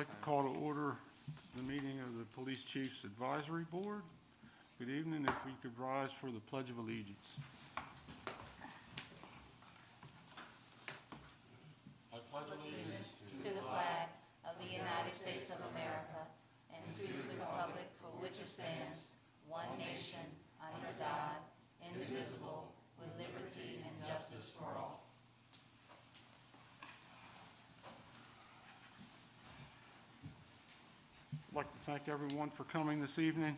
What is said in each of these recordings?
I'd like to call to order the meeting of the Police Chiefs Advisory Board. Good evening. If we could rise for the Pledge of Allegiance. I pledge allegiance to the flag of the United States of America and to the republic for which it stands, one nation, under God, indivisible, with liberty and justice for all. I'd like to thank everyone for coming this evening,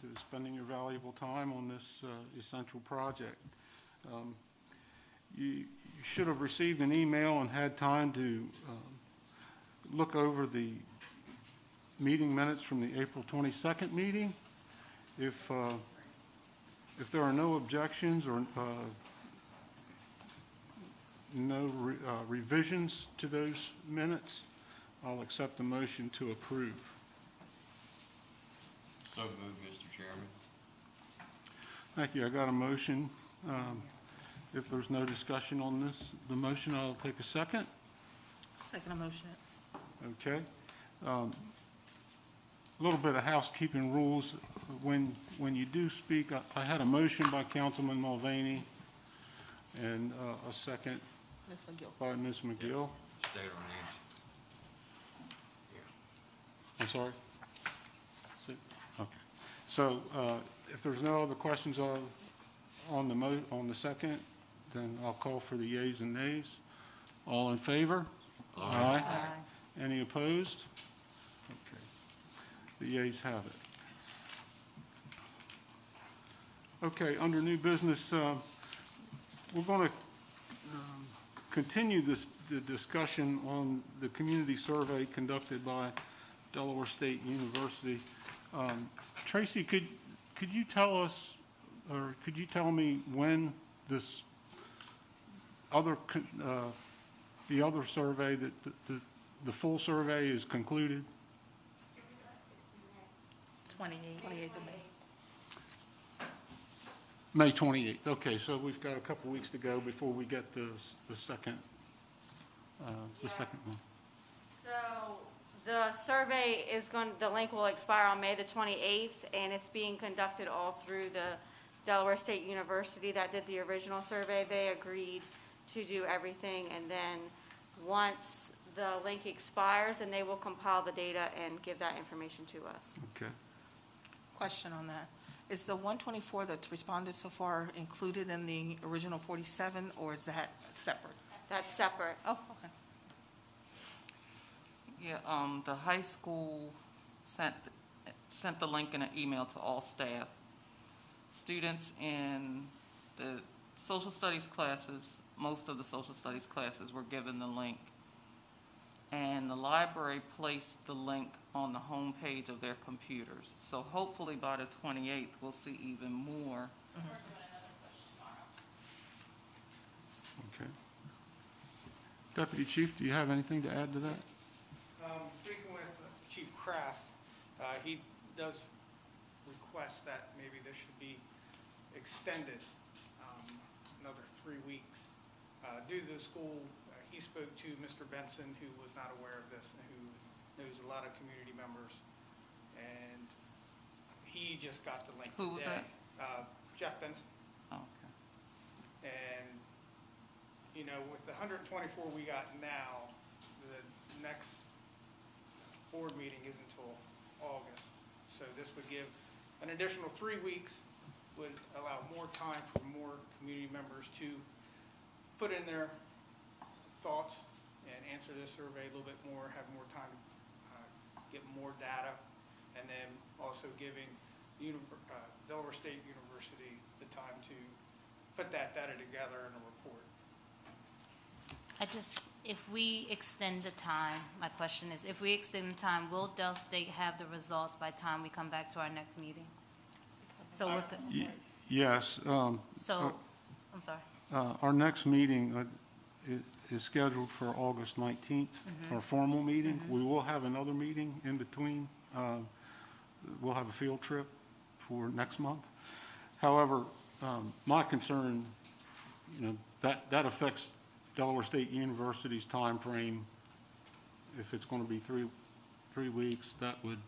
to spending your valuable time on this essential project. You should have received an email and had time to look over the meeting minutes from the April 22nd meeting. If there are no objections or no revisions to those minutes, I'll accept the motion to approve. So moved, Mr. Chairman. Thank you. I got a motion. If there's no discussion on the motion, I'll take a second. Second motion. Okay. A little bit of housekeeping rules. When you do speak, I had a motion by Councilman Mulvaney and a second Ms. McGill. by Ms. McGill. State our names. I'm sorry? Okay. So if there's no other questions on the second, then I'll call for the yeas and nays. All in favor? Aye. Any opposed? Okay. The yeas have it. Okay, under new business, we're going to continue the discussion on the community survey conducted by Delaware State University. Tracy, could you tell us, or could you tell me when this other the other survey, that the full survey is concluded? 28th of May. May 28th. Okay, so we've got a couple weeks to go before we get the second one. So the survey the link will expire on May the 28th, and it's being conducted all through the Delaware State University that did the original survey. They agreed to do everything, and then once the link expires, and they will compile the data and give that information to us. Okay. Question on that. Is the 124 that's responded so far included in the original 47, or is that separate? That's separate. Oh, okay. Yeah, the high school sent the link in an email to all staff. Students in the social studies classes, most of the social studies classes were given the link. And the library placed the link on the home page of their computers. So hopefully by the 28th, we'll see even more. Okay. Deputy Chief, do you have anything to add to that? Speaking with Chief Kraft, he does request that maybe this should be extended another 3 weeks. Due to the school, he spoke to Mr. Benson, who was not aware of this and who knows a lot of community members, and he just got the link Who was today. that? Jeff Benson. Oh, okay. And, you know, with the 124 we got now, the next board meeting isn't until August. So this would give an additional 3 weeks, would allow more time for more community members to put in their thoughts and answer this survey a little bit more, have more time to get more data, and then also giving Delaware State University the time to put that data together in a report. If we extend the time, my question is, if we extend the time, will Del State have the results by the time we come back to our next meeting? So Yes. I'm sorry. Our next meeting is scheduled for August 19th, our formal meeting. We will have another meeting in between. We'll have a field trip for next month. However, my concern, that affects Delaware State University's time frame if it's going to be three weeks, that would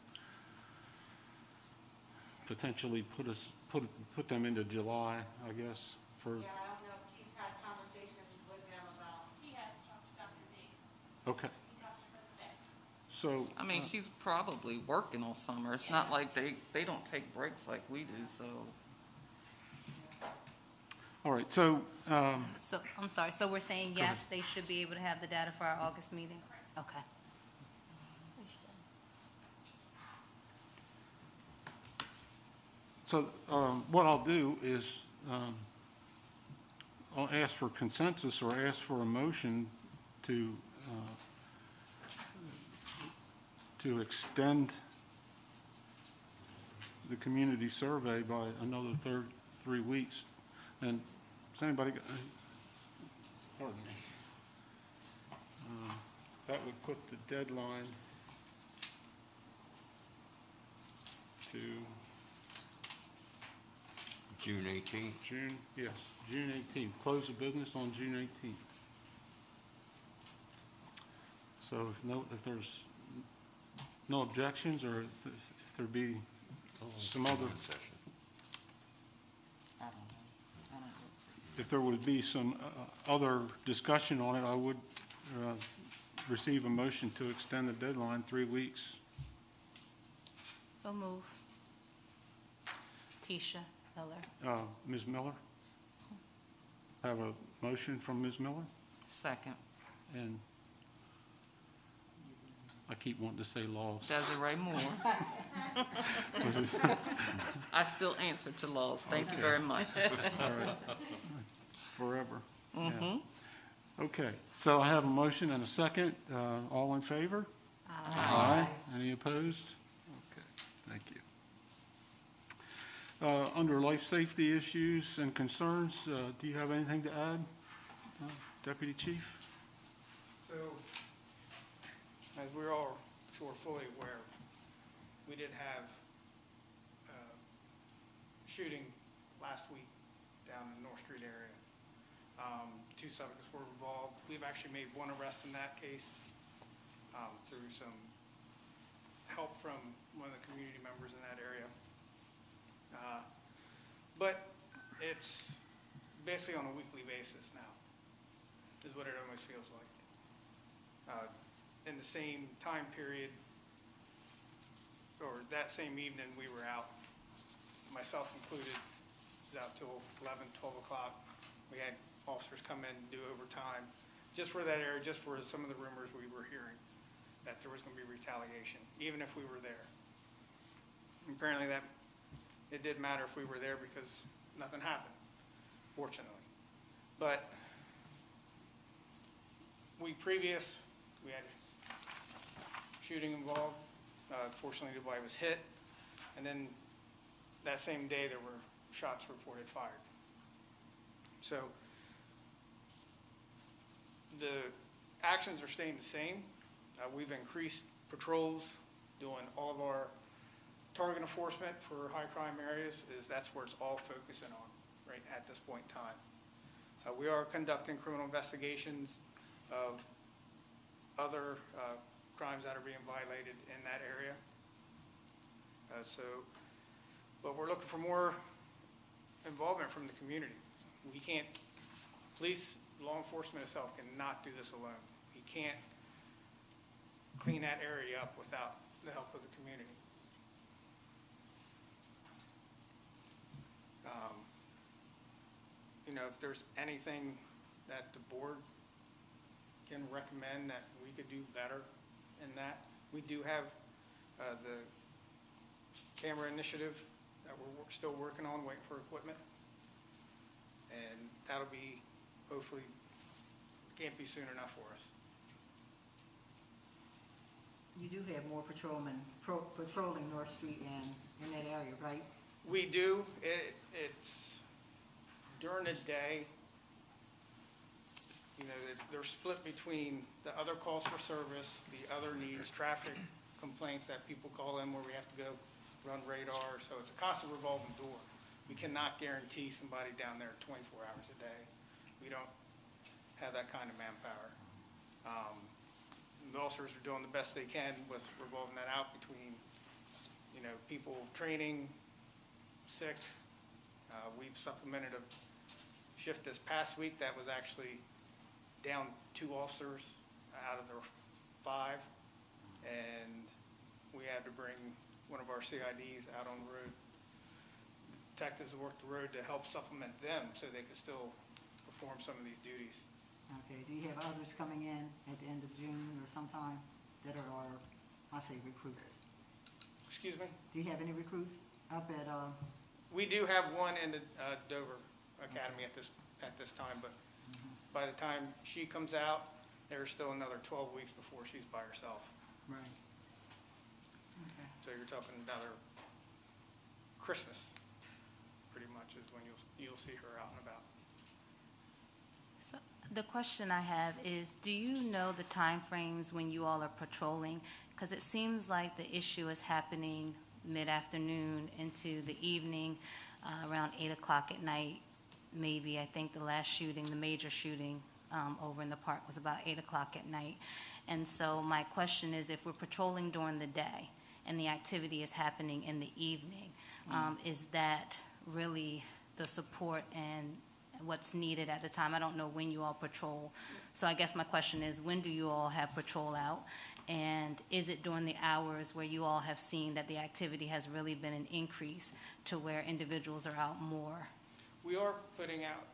potentially put them into July, I guess, for, Yeah, I don't know if Chief's had conversations with them about. He has talked to Dr. D. okay. He talks to her today. So, I mean, she's probably working all summer. It's not like they don't take breaks like we do, so. all right, so, So, I'm sorry, so we're saying yes, they should be able to have the data for our August meeting? Okay. so what I'll do is I'll ask for consensus or ask for a motion to extend the community survey by another 3 weeks. And does anybody, pardon me. That would put the deadline to June 18th. June 18th. Close the business on June 18th. So if there's no objections, or if there be some other, I don't know. if there would be some other discussion on it, I would receive a motion to extend the deadline 3 weeks. So move. Tisha Miller. Ms. Miller? Have a motion from Ms. Miller? Second. And I keep wanting to say Laws. Desiree Moore. I still answer to Laws. Thank you very much. All right. Forever. Yeah. Okay, so I have a motion and a second. All in favor? Aye. Any opposed? Okay, thank you. Under life safety issues and concerns, do you have anything to add, Deputy Chief? So, as we're all sure fully aware, we did have shooting last week down in the North Street area. 2 subjects were involved. We've actually made 1 arrest in that case through some help from one of the community members in that area. But it's basically on a weekly basis now, is what it almost feels like. In the same time period, or that same evening, we were out, myself included, was out till 11, 12 o'clock. We had officers come in and do overtime, just for that area, just for some of the rumors we were hearing, that there was going to be retaliation, even if we were there. Apparently that, it did matter if we were there because nothing happened, fortunately. But we had shooting involved. Fortunately, nobody was hit. And then that same day, there were shots reported fired. So the actions are staying the same. We've increased patrols, doing all of our target enforcement for high crime areas. That's where it's all focusing on right at this point in time. We are conducting criminal investigations of other crimes that are being violated in that area. But we're looking for more involvement from the community. We can't, police, law enforcement itself cannot do this alone. You can't clean that area up without the help of the community. If there's anything that the board can recommend that we could do better in that, we do have the camera initiative that we're still working on, waiting for equipment. And that'll be, hopefully, can't be soon enough for us. You do have more patrolmen patrolling North Street and in that area, right? We do. It's during the day, they're split between the other calls for service, the other needs, traffic complaints that people call in where we have to go run radar. So it's a constant revolving door. We cannot guarantee somebody down there 24 hours a day. We don't have that kind of manpower. the officers are doing the best they can with revolving that out between, people training, sick. We've supplemented a shift this past week that was actually down 2 officers out of their 5. And we had to bring one of our CIDs out on the road. Detectives worked the road to help supplement them so they could still perform some of these duties. Okay, do you have others coming in at the end of June or sometime that are, I say recruits? Excuse me? Do you have any recruits up at, We do have one in the Dover Academy at this time, but by the time she comes out, there's still another 12 weeks before she's by herself. right? Okay. So you're talking another Christmas, pretty much, is when you'll see her out and about. So the question I have is, do you know the timeframes when you all are patrolling? Because it seems like the issue is happening mid-afternoon into the evening, around 8 o'clock at night. Maybe, I think the last shooting, the major shooting over in the park was about 8 o'clock at night. And so my question is, if we're patrolling during the day and the activity is happening in the evening, is that really the support and what's needed at the time? I don't know when you all patrol. So I guess my question is, when do you all have patrol out? And is it during the hours where you all have seen that the activity has really been an increase to where individuals are out more? We are putting out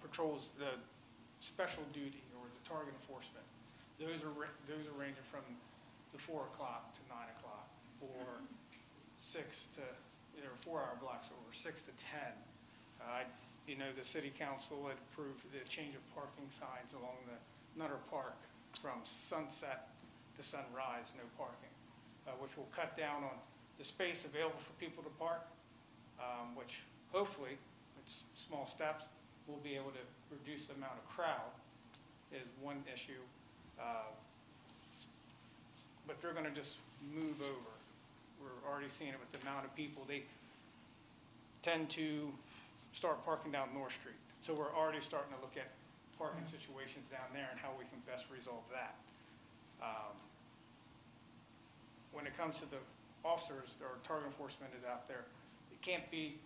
patrols, the special duty or the target enforcement. Those are ranging from the 4 o'clock to 9 o'clock, or 6 to, 4-hour blocks, or 6 to 10. The city council had approved the change of parking signs along the Nutter Park from sunset to sunrise, no parking, which will cut down on the space available for people to park, which hopefully, it's small steps, we'll be able to reduce the amount of crowd is one issue. But they're going to just move over. We're already seeing it with the amount of people. They tend to start parking down North Street. So we're already starting to look at parking situations down there and how we can best resolve that. When it comes to the officers, or target enforcement is out there, it can't be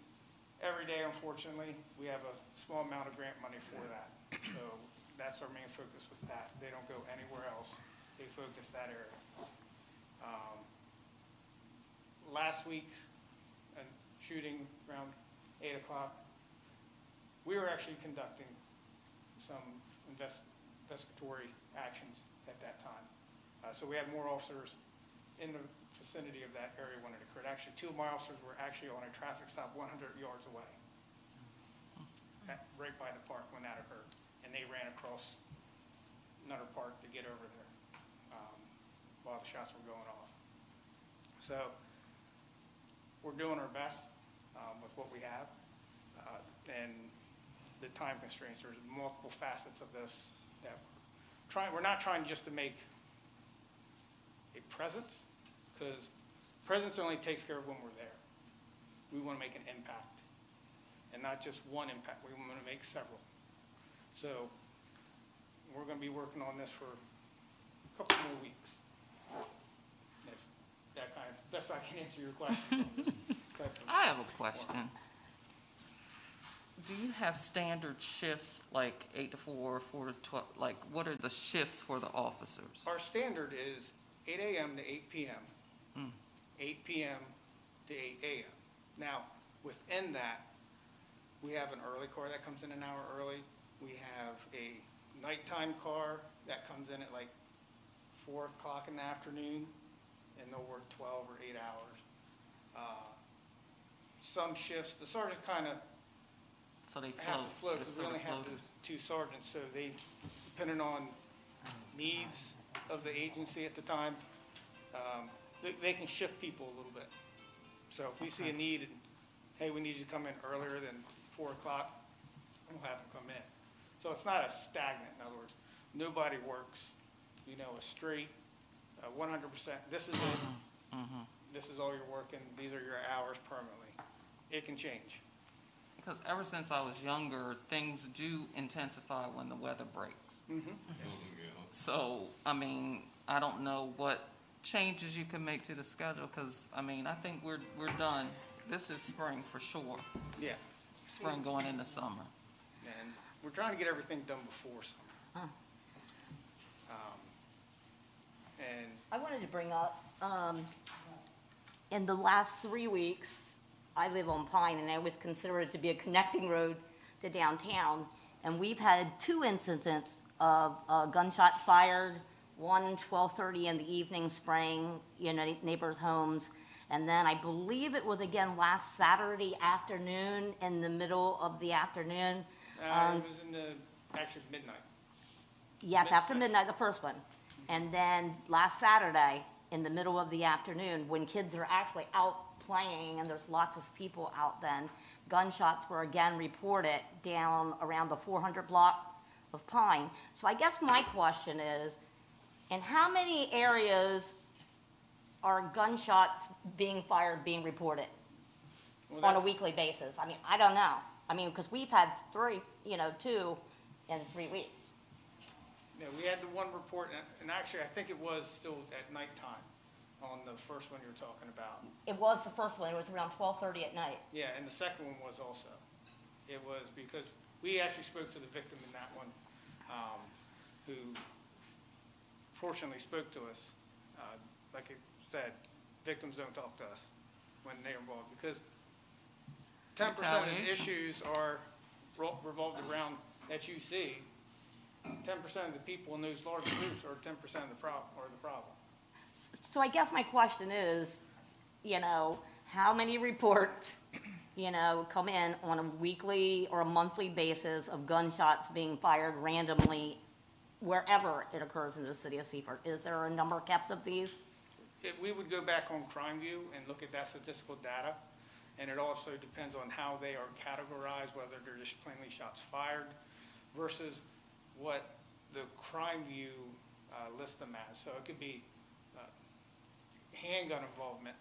every day, unfortunately. We have a small amount of grant money for that. So that's our main focus with that. They don't go anywhere else. They focus that area. Last week, a shooting around 8 o'clock, we were actually conducting some investigatory actions at that time. So we had more officers in the vicinity of that area when it occurred. Actually, 2 of my officers were actually on a traffic stop 100 yards away, right by the park when that occurred. And they ran across Nutter Park to get over there while the shots were going off. So we're doing our best with what we have. And the time constraints, there's multiple facets of this that we're not trying just to make a presence, because presence only takes care of when we're there. We want to make an impact, and not just one impact. We want to make several. So we're going to be working on this for a couple more weeks. If that kind of, best I can answer your question. I have a question. Do you have standard shifts, like 8 to 4, 4 to 12? Like, what are the shifts for the officers? Our standard is 8 a.m. to 8 p.m., 8 p.m. to 8 a.m. Now, within that, we have an early car that comes in an hour early. We have a nighttime car that comes in at like 4 o'clock in the afternoon, and they'll work 12 or 8 hours. Some shifts, the sergeants kind of So they have to float, because we It's only sort have of the floating. 2 sergeants, so they, depending on needs of the agency at the time, they can shift people a little bit. So if we see a need, and, hey, we need you to come in earlier than 4 o'clock, we'll have them come in. So it's not a stagnant, in other words, nobody works, a straight, 100%, this is it, this is all you're working, these are your hours permanently. It can change. Because ever since I was younger, things do intensify when the weather breaks. So, I mean, I don't know what changes you can make to the schedule, because, I mean, I think we're done. This is spring for sure, Yeah, spring going into summer. and we're trying to get everything done before summer. And I wanted to bring up, in the last 3 weeks, I live on Pine, and I always consider it to be a connecting road to downtown. And we've had 2 incidents of gunshots fired, one 12:30 in the evening spraying, neighbors' homes. And then I believe it was again last Saturday afternoon, in the middle of the afternoon. it was in the, actually midnight. Yes, after Yes. midnight, the first one. And then last Saturday, in the middle of the afternoon, when kids are actually out playing and there's lots of people out then, gunshots were again reported down around the 400 block of Pine. So I guess my question is, in how many areas are gunshots being fired, being reported Well, on a that's- weekly basis? I mean, I don't know. I mean, because we've had 2 in 3 weeks. Yeah, we had the one report, and actually, I think it was still at nighttime on the first one you're talking about. It was the first one, it was around 12:30 at night. Yeah, and the second one was also. It was because we actually spoke to the victim in that one, who fortunately spoke to us. Like I said, victims don't talk to us when they're involved, because 10% of the Retaliation. issues are revolved around that you see. 10% of the people in those large groups are 10% of the problem. So I guess my question is, how many reports, come in on a weekly or a monthly basis of gunshots being fired randomly wherever it occurs in the city of Seaford? Is there a number kept of these? We would go back on CrimeView and look at that statistical data, and it also depends on how they are categorized, whether they're just plainly shots fired versus what the CrimeView lists them as. So it could be handgun involvement.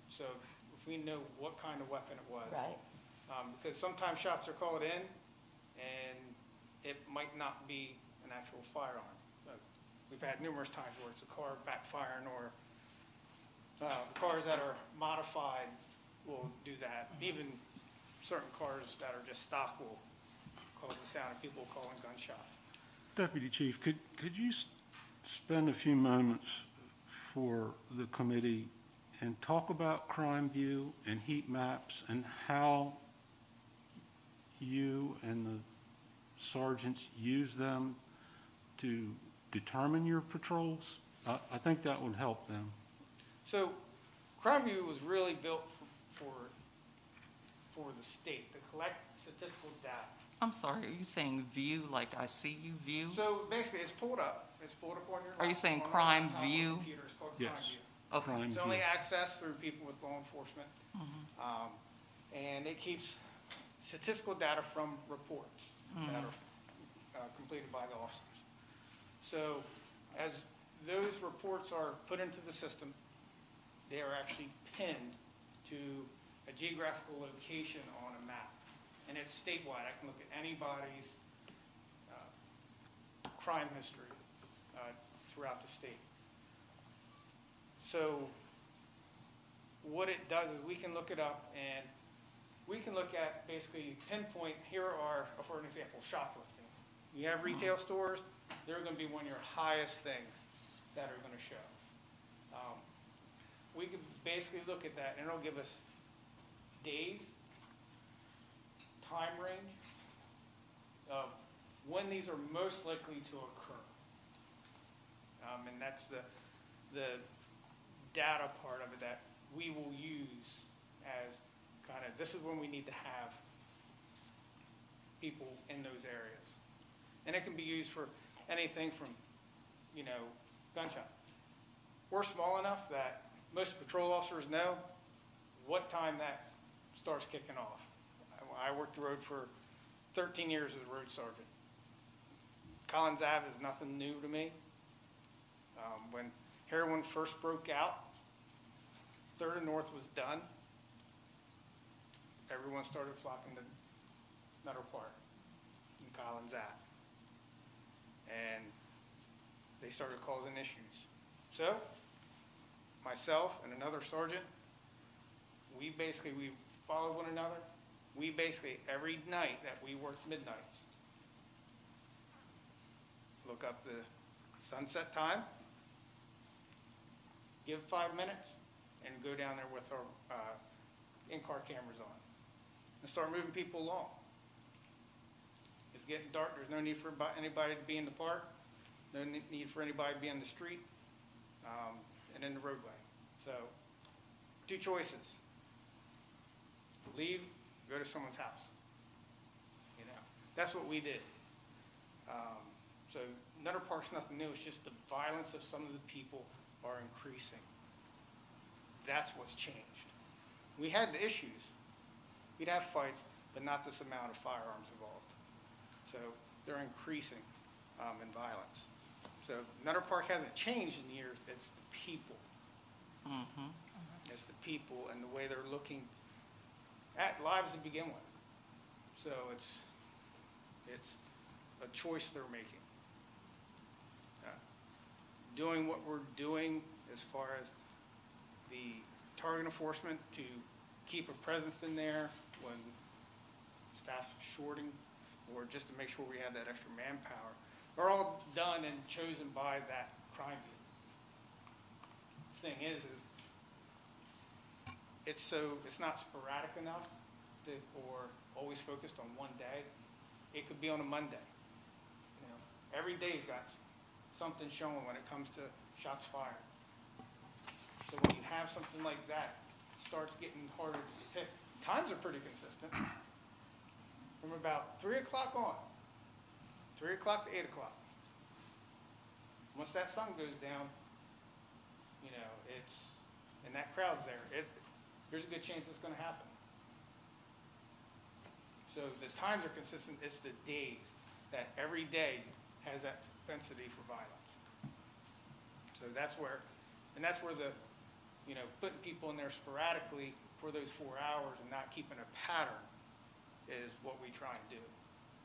So if we know what kind of weapon it was. Right. Because sometimes shots are called in, and it might not be an actual firearm. We've had numerous times where it's a car backfiring, or cars that are modified will do that. Even certain cars that are just stock will cause the sound of people calling gunshots. Deputy Chief, could you spend a few moments for the committee and talk about CrimeView and heat maps and how you and the sergeants use them to determine your patrols? I think that would help them. So CrimeView was really built for the state to collect statistical data. I'm sorry, are you saying view, like I see you view? So basically, it's pulled up. It's pulled up on your. Are you saying on your Crime laptop or View? computer. It's called Yes. CrimeView. Okay. Crime It's only View. accessed through people with law enforcement. And it keeps statistical data from reports that are completed by the officers. So as those reports are put into the system, they are actually pinned to a geographical location on a map. And it's statewide. I can look at anybody's crime history throughout the state. So what it does is we can look it up, and we can look at basically pinpoint, here are, for an example, shoplifting. You have retail stores, they're going to be one of your highest things that are going to show. We can basically look at that, and it'll give us days, time range of when these are most likely to occur. And that's the data part of it that we will use as kind of, this is when we need to have people in those areas. And it can be used for anything from, gunshot. We're small enough that most patrol officers know what time that starts kicking off. I worked the road for 13 years as a road sergeant. Collins Ave is nothing new to me. When heroin first broke out, 3rd and North was done. everyone started flocking to Meadow Park and Collins Ave. And they started causing issues. So, myself and another sergeant, we followed one another. We basically, every night that we worked midnights, look up the sunset time, give 5 minutes, and go down there with our in-car cameras on and start moving people along. It's getting dark. There's no need for anybody to be in the park. No need for anybody to be on the street and in the roadway. So, 2 choices. Leave, go to someone's house. You know, that's what we did. So Nutter Park's nothing new. It's just the violence of some of the people are increasing. That's what's changed. We had the issues. We'd have fights, but not this amount of firearms involved. So they're increasing in violence. So Nutter Park hasn't changed in years. It's the people. It's the people and the way they're looking at lives to begin with. So it's a choice they're making. Doing what we're doing as far as the target enforcement to keep a presence in there when staff's shorting, or just to make sure we have that extra manpower, are all done and chosen by that crime unit. Thing is it's not sporadic enough or always focused on one day. It could be on a Monday. You know, every day's got something showing when it comes to shots fired. So when you have something like that, it starts getting harder to depict. Times are pretty consistent. From about 3 o'clock on, 3 o'clock to 8 o'clock. Once that sun goes down, you know, and that crowd's there, there's a good chance it's going to happen. So the times are consistent. It's the days that every day has that propensity for violence. So that's where the, you know, putting people in there sporadically for those 4 hours and not keeping a pattern is what we try and do.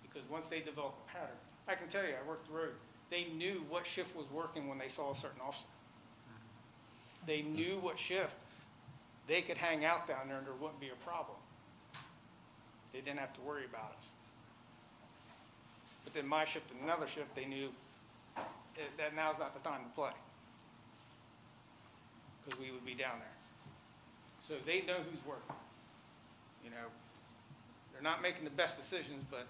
Because once they develop a pattern, I can tell you, I worked the road. They knew what shift was working when they saw a certain officer. They knew what shift they could hang out down there and there wouldn't be a problem. They didn't have to worry about us. But then my shift and another shift, they knew that now's not the time to play. Because we would be down there. So they know who's working. You know, they're not making the best decisions, but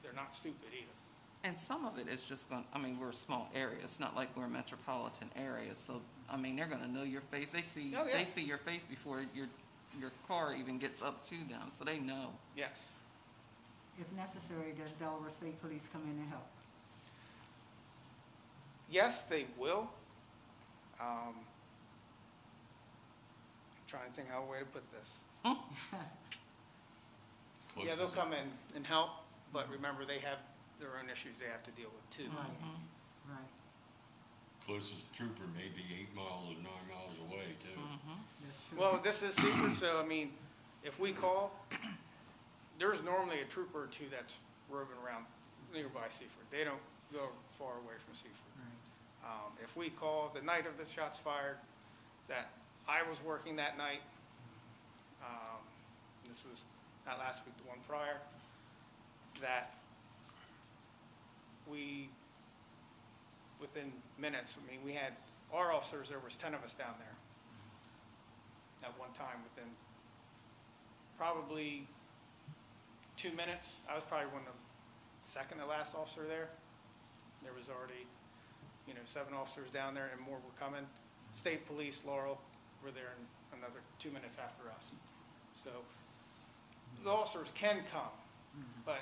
they're not stupid either. And some of it is just we're a small area. It's not like we're a metropolitan area. So, they're going to know your face. They see your face before your car even gets up to them. So they know. Yes. If necessary, does Delaware State Police come in and help? Yes, they will. I'm trying to think how a way to put this. Yeah, they'll come in and help, but remember they have their own issues they have to deal with too. Right. Closest trooper may be 8 miles or 9 miles away, too. That's true. Well, this is Seaford, so if we call, there's normally a trooper or two that's roving around nearby Seaford. They don't go far away from Seaford. Right. If we call the night of the shots fired, that I was working that night, this was not last week, the one prior, that we, within minutes, we had our officers, there was 10 of us down there at one time within probably 2 minutes. I was probably one of the second to last officer there. There was already, 7 officers down there and more were coming. State Police, Laurel, were there in another 2 minutes after us. So the officers can come, but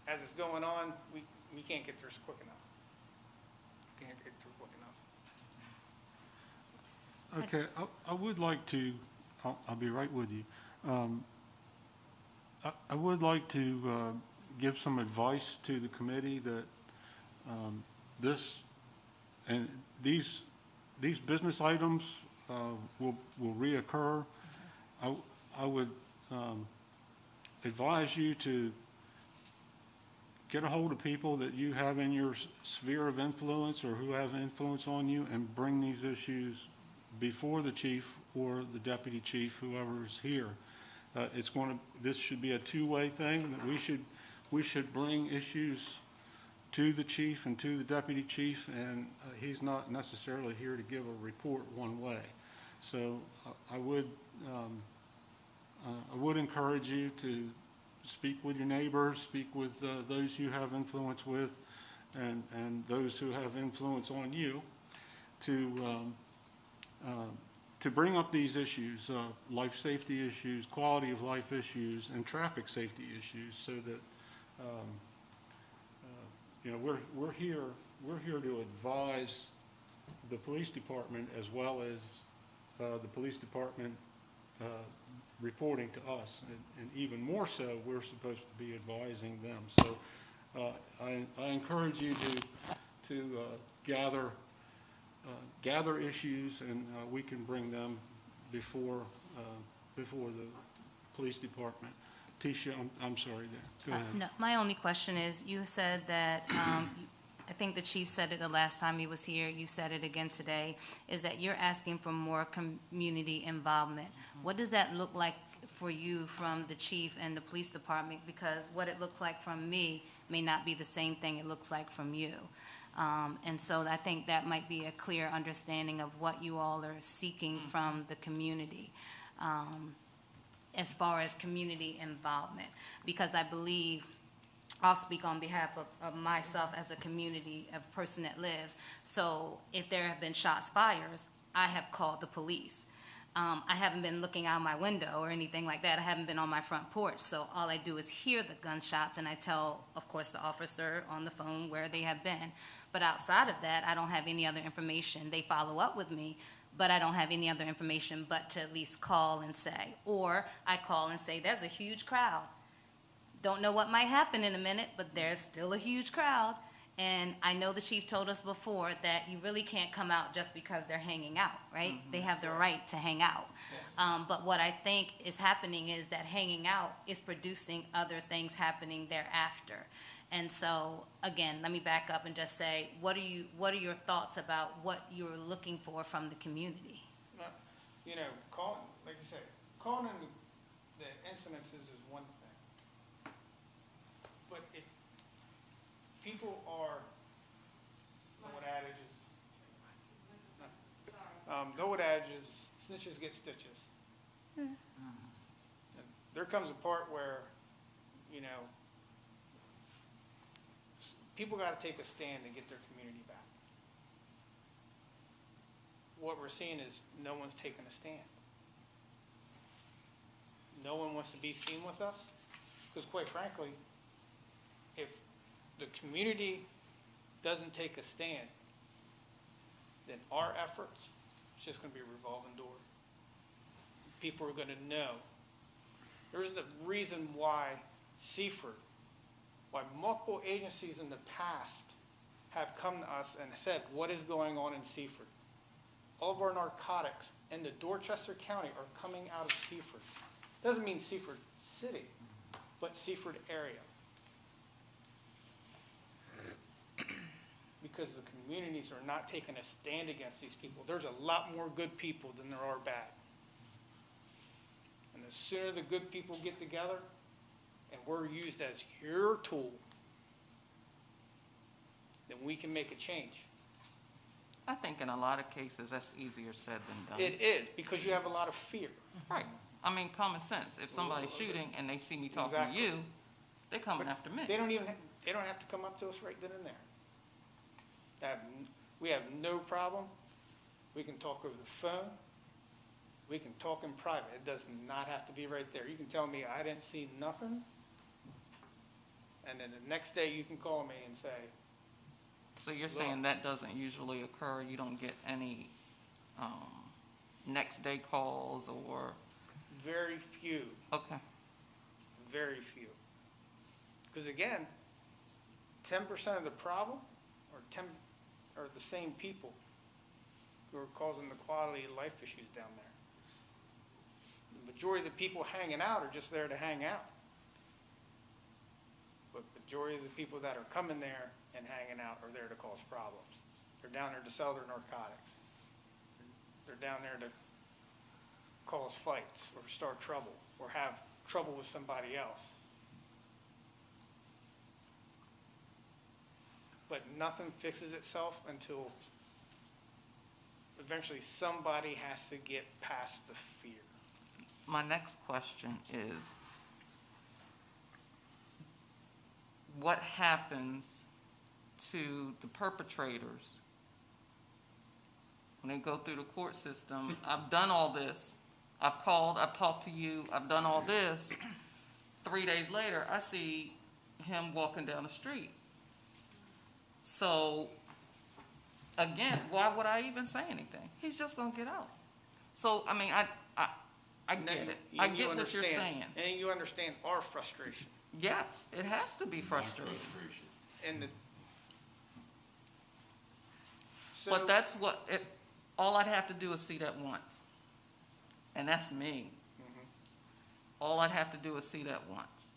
as it's going on, we can't get there quick enough. Can't get through quick enough. Okay, I would like to, I'll be right with you. I would like to give some advice to the committee that these business items will reoccur. I would advise you to get a hold of people that you have in your sphere of influence or who have influence on you and bring these issues before the chief or the deputy chief, whoever is here. This should be a two-way thing, that we should bring issues to the chief and to the deputy chief, and he's not necessarily here to give a report one way. So I would encourage you to speak with your neighbors, speak with those you have influence with, and those who have influence on you, to bring up these issues, life safety issues, quality of life issues, and traffic safety issues, so that we're here to advise the police department, as well as the police department reporting to us, and even more so, we're supposed to be advising them. So I encourage you to gather issues, and we can bring them before the police department. Tisha, I'm sorry there. Go ahead. No, my only question is, you said that, I think the chief said it the last time he was here, you said it again today, is that you're asking for more community involvement. What does that look like for you from the chief and the police department? Because what it looks like from me may not be the same thing it looks like from you. And so I think that might be a clear understanding of what you all are seeking from the community, as far as community involvement. Because I believe, I'll speak on behalf of myself as a community, a person that lives. So if there have been shots fired, I have called the police. I haven't been looking out my window or anything like that. I haven't been on my front porch. So all I do is hear the gunshots, and I tell, of course, the officer on the phone where they have been. But outside of that, I don't have any other information. They follow up with me, but I don't have any other information but to at least call and say. Or I call and say, there's a huge crowd. Don't know what might happen in a minute, but there's still a huge crowd. And I know the chief told us before that you really can't come out just because they're hanging out, right? Mm-hmm. They have the right to hang out. Yes. But what I think is happening is that hanging out is producing other things happening thereafter. And so, again, let me back up and just say, what are your thoughts about what you're looking for from the community? Like you said, calling the incidences is one thing. But if people are, the old adage is snitches get stitches. And there comes a part where, people got to take a stand and get their community back. What we're seeing is no one's taking a stand. No one wants to be seen with us, because quite frankly, if the community doesn't take a stand, then our efforts, it's just going to be a revolving door. People are going to know. There's the reason why Seaford, why multiple agencies in the past have come to us and said, what is going on in Seaford? All of our narcotics in the Dorchester County are coming out of Seaford. Doesn't mean Seaford City, but Seaford area. Because the communities are not taking a stand against these people. There's a lot more good people than there are bad. And the sooner the good people get together, and we're used as your tool, then we can make a change. I think in a lot of cases, that's easier said than done. It is, because you have a lot of fear. Right. I mean, common sense. If somebody's shooting and they see me talking Exactly. to you, they're coming after me. They don't have to come up to us right then and there. We have no problem. We can talk over the phone. We can talk in private. It does not have to be right there. You can tell me I didn't see nothing, and then the next day you can call me and say. So you're saying that doesn't usually occur? You don't get any next day calls or? Very few. Okay. Very few. Because again, 10% of the problem are the same people who are causing the quality of life issues down there. The majority of the people hanging out are just there to hang out. But the majority of the people that are coming there and hanging out are there to cause problems. They're down there to sell their narcotics. They're down there to cause fights or start trouble or have trouble with somebody else. But nothing fixes itself until eventually somebody has to get past the fear. My next question is, what happens to the perpetrators when they go through the court system? I've done all this. I've called, I've talked to you, I've done all this. 3 days later, I see him walking down the street. So, again, why would I even say anything? He's just gonna get out. So, I mean, I get it. I get what you're saying. And you understand our frustration. Yes, it has to be My frustrating. frustration. And the. So- But that's what, all I'd have to do is see that once. And that's me. All I'd have to do is see that once.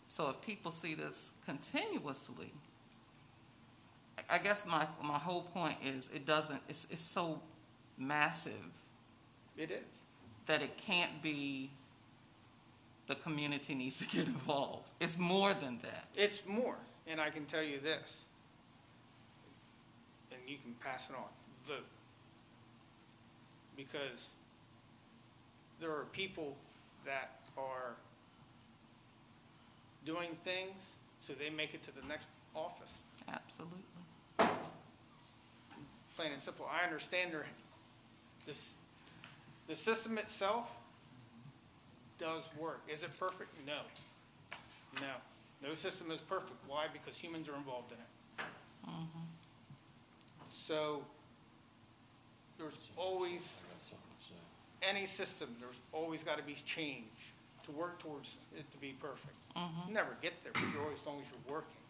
So if people see this continuously, I guess my whole point is it's so massive It is. that it can't be the community needs to get involved. It's more than that. It's more, and I can tell you this, and you can pass it on, vote. Because there are people that are doing things so they make it to the next office. Absolutely. Plain and simple. I understand the system itself does work. Is it perfect? No. No. No system is perfect. Why? Because humans are involved in it. So there's always, I got something to say. any system, there's always got to be change to work towards it to be perfect. You never get there, but you're always, as long as you're working.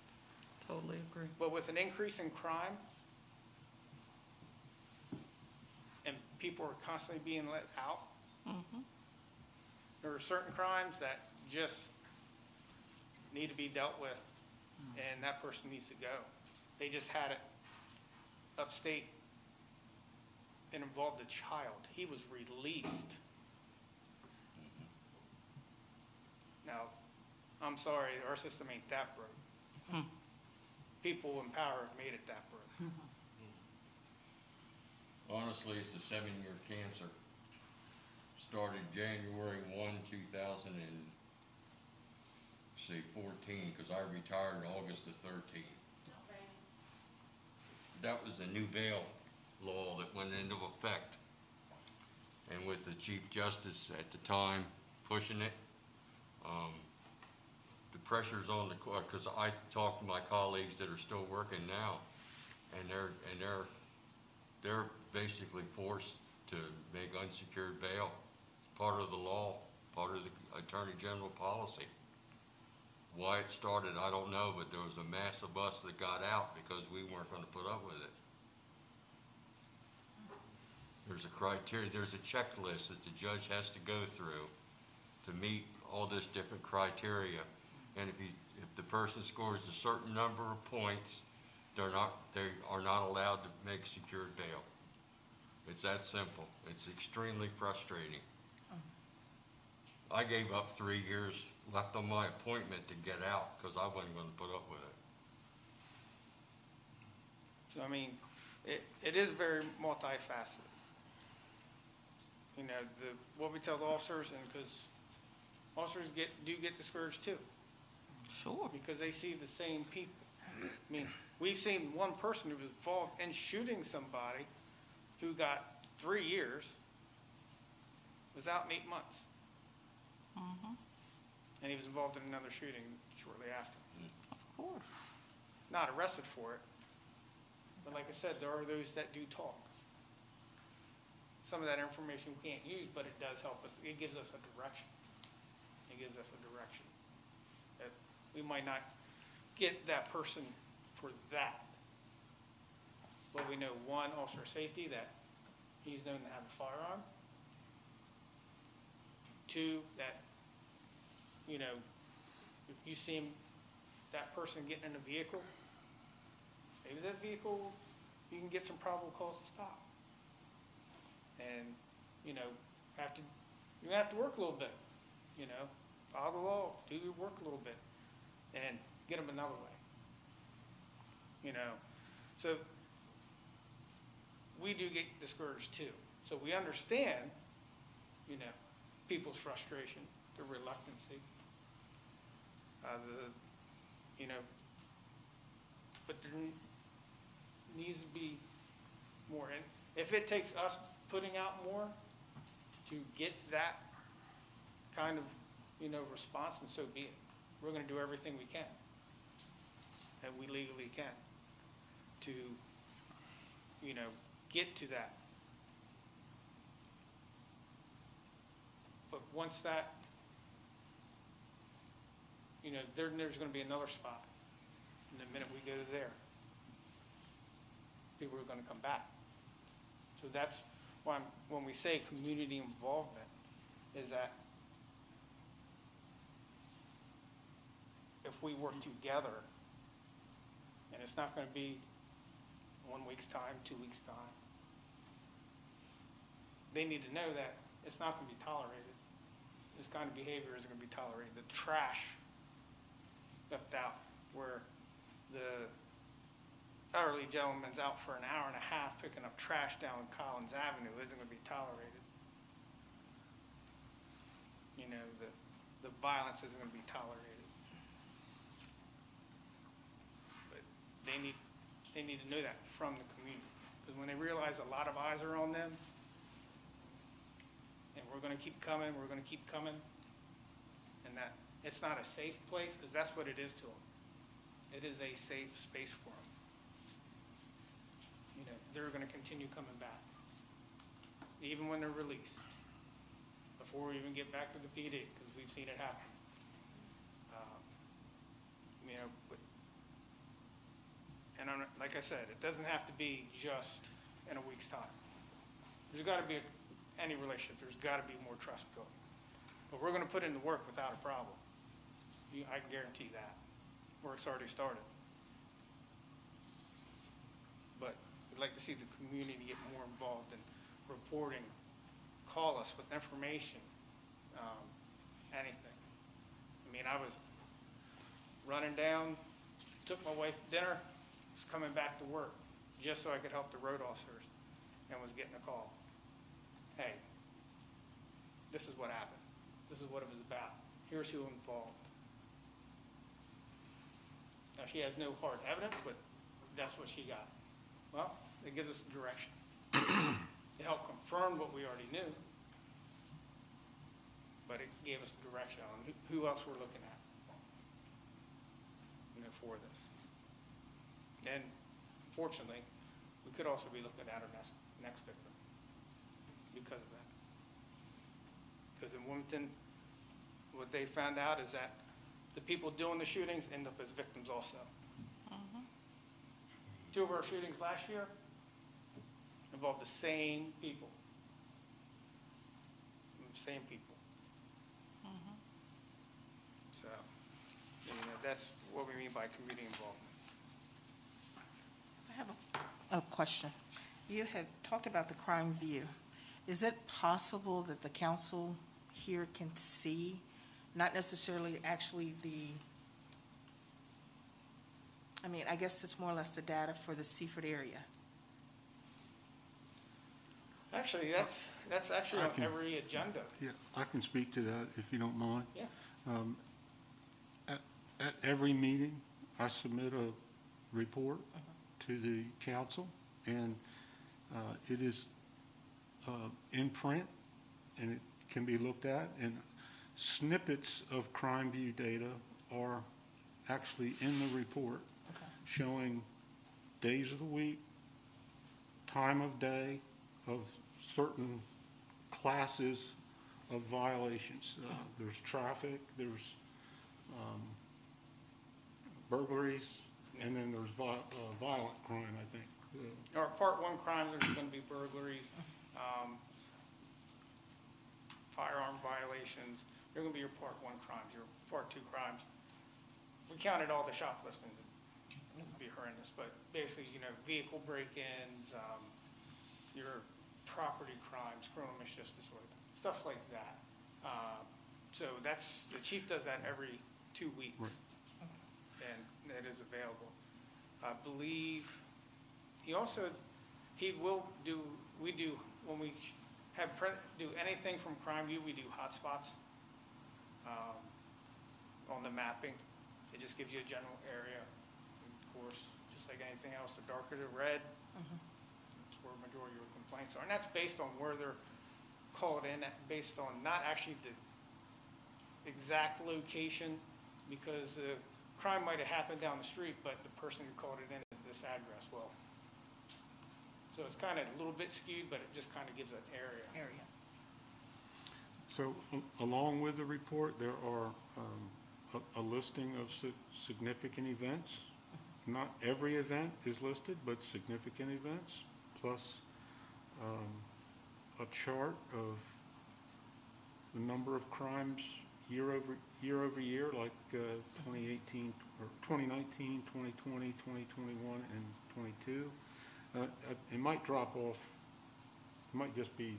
Totally agree. But with an increase in crime, and people are constantly being let out, there are certain crimes that just need to be dealt with, and that person needs to go. They just had it upstate. It involved a child. He was released. Now, I'm sorry, our system ain't that broke. People in power have made it that broke. Honestly, it's a 7-year cancer. Started January 1, 2014, because I retired August the 13th. That was a new bail law that went into effect. And with the Chief Justice at the time pushing it, the pressure's on the court, because I talk to my colleagues that are still working now, and they're basically forced to make unsecured bail. It's part of the law, part of the Attorney General policy. Why it started, I don't know, but there was a mass of us that got out because we weren't gonna put up with it. There's a criteria, there's a checklist that the judge has to go through to meet all this different criteria. And if the person scores a certain number of points, they are not allowed to make secured bail. It's that simple. It's extremely frustrating. I gave up 3 years left on my appointment to get out because I wasn't going to put up with it. So, I mean, it is very multifaceted. You know, what we tell the officers, and because officers do get discouraged too, Sure. because they see the same people. I mean, we've seen one person who was involved in shooting somebody who got 3 years, was out in 8 months. And he was involved in another shooting shortly after. Of course. Not arrested for it, but like I said, there are those that do talk. Some of that information we can't use, but it does help us. It gives us a direction. It gives us a direction. That we might not get that person for that. But we know, one, officer safety, that he's known to have a firearm. Two, that, you know, if you see that person getting in a vehicle, maybe that vehicle, you can get some probable cause to stop. And, you know, you have to work a little bit, you know, follow the law, do your work a little bit, and get them another way. You know, so we do get discouraged too. So we understand, you know, people's frustration, their reluctancy, you know, but there needs to be more. And if it takes us putting out more to get that kind of, you know, response, and so be it. We're gonna do everything we can, that we legally can, to, you know, get to that. But once that, you know, there's gonna be another spot. And the minute we go there, people are gonna come back. So that's why when we say community involvement, is that if we work together, and it's not gonna be 1 week's time, 2 weeks' time, they need to know that it's not gonna be tolerated. This kind of behavior isn't gonna be tolerated. The trash left out where the elderly gentleman's out for an hour and a half picking up trash down Collins Avenue isn't gonna be tolerated. You know, the violence isn't gonna be tolerated. But they need to know that from the community. Because when they realize a lot of eyes are on them, and we're gonna keep coming, and that it's not a safe place, because that's what it is to them. It is a safe space for them. You know, they're gonna continue coming back, even when they're released, before we even get back to the PD, because we've seen it happen. You know, and like I said, it doesn't have to be just in a week's time. There's gotta be, any relationship, there's gotta be more trust built. But we're gonna put in the work without a problem. I can guarantee that. Work's already started. But we'd like to see the community get more involved in reporting, call us with information, anything. I mean, I was running down, took my wife to dinner, was coming back to work just so I could help the road officers, and was getting a call. Hey, this is what happened. This is what it was about. Here's who involved. Now, she has no hard evidence, but that's what she got. Well, it gives us direction. It helped confirm what we already knew, but it gave us direction on who else we're looking at, you know, for this. And fortunately, we could also be looking at our next victim because of that. Because in Wilmington, what they found out is that the people doing the shootings end up as victims also. Mhm. 2 of our shootings last year involved the same people. Same people. So, you know, that's what we mean by community involvement. I have a question. You had talked about the crime view. Is it possible that the council here can see, not necessarily actually I guess it's more or less the data for the Seaford area? Actually, that's actually on every agenda. Yeah, I can speak to that if you don't mind. Yeah. At every meeting, I submit a report to the council, and it is in print, and it can be looked at, and snippets of crime view data are actually in the report, showing days of the week, time of day of certain classes of violations. There's traffic, there's burglaries, and then there's violent crime, I think. Our Part 1 crimes, there's going to be burglaries. firearm violations. They're gonna be your part one crimes, your part two crimes. If we counted all the shopliftings, it'd be horrendous, but basically, you know, vehicle break-ins, your property crimes, criminal mischief disorder, stuff like that. So the chief does that every 2 weeks. Right. And it is available. I believe, he will do, when we do anything from Crime View, we do hotspots on the mapping. It just gives you a general area. Of course, just like anything else, the darker the red, that's where a majority of your complaints are. And that's based on where they're called in, based on not actually the exact location, because crime might have happened down the street, but the person who called it in is this address. Well, so it's kind of a little bit skewed, but it just kind of gives an area. So along with the report, there are a listing of significant events. Not every event is listed, but significant events, plus a chart of the number of crimes year over year, like 2018 or 2019, 2020, 2021, and 22. It might drop off. It might just be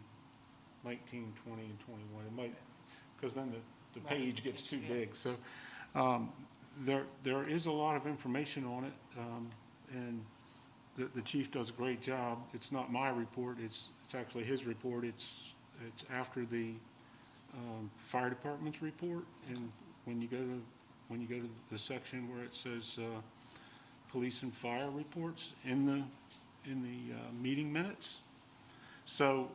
19, 20, and 21. It might, because then the page gets too big. So there is a lot of information on it, and the chief does a great job. It's not my report. It's actually his report. It's after the fire department's report, and when you go to the section where it says police and fire reports in the meeting minutes. So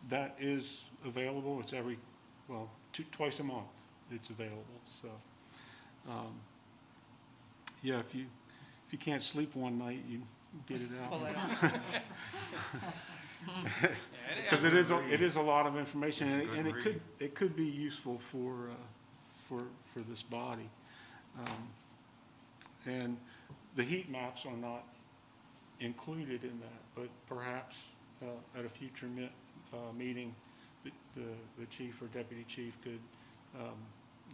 that is available. It's twice a month it's available. So yeah, if you can't sleep one night, you get it out. Because it is a lot of information, and it could be useful for this body. And the heat maps are not included in that, but perhaps at a future meeting, the chief or deputy chief could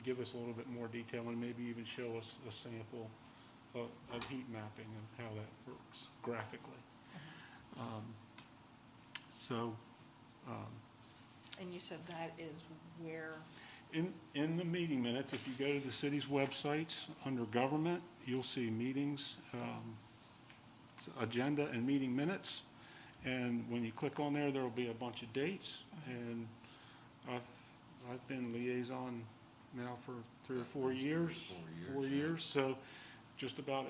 give us a little bit more detail and maybe even show us a sample of heat mapping and how that works graphically. And you said that is where? In the meeting minutes, if you go to the city's websites, under government, you'll see meetings, agenda and meeting minutes. And when you click on there, will be a bunch of dates. And I've been liaison now for 3 or 4 years. 4 years. So just about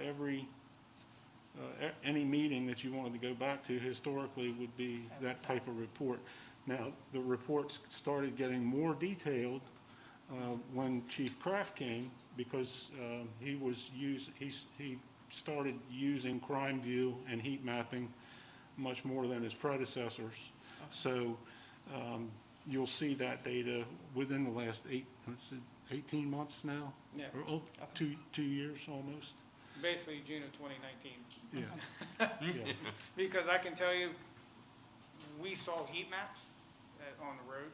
any meeting that you wanted to go back to historically would be that type of report. Now, the reports started getting more detailed when Chief Kraft came, because he started using Crime View and heat mapping much more than his predecessors. So you'll see that data within the last 18 months now. Yeah. Or 2 years almost. Basically June of 2019. Yeah. Yeah. Because I can tell you, we saw heat maps on the road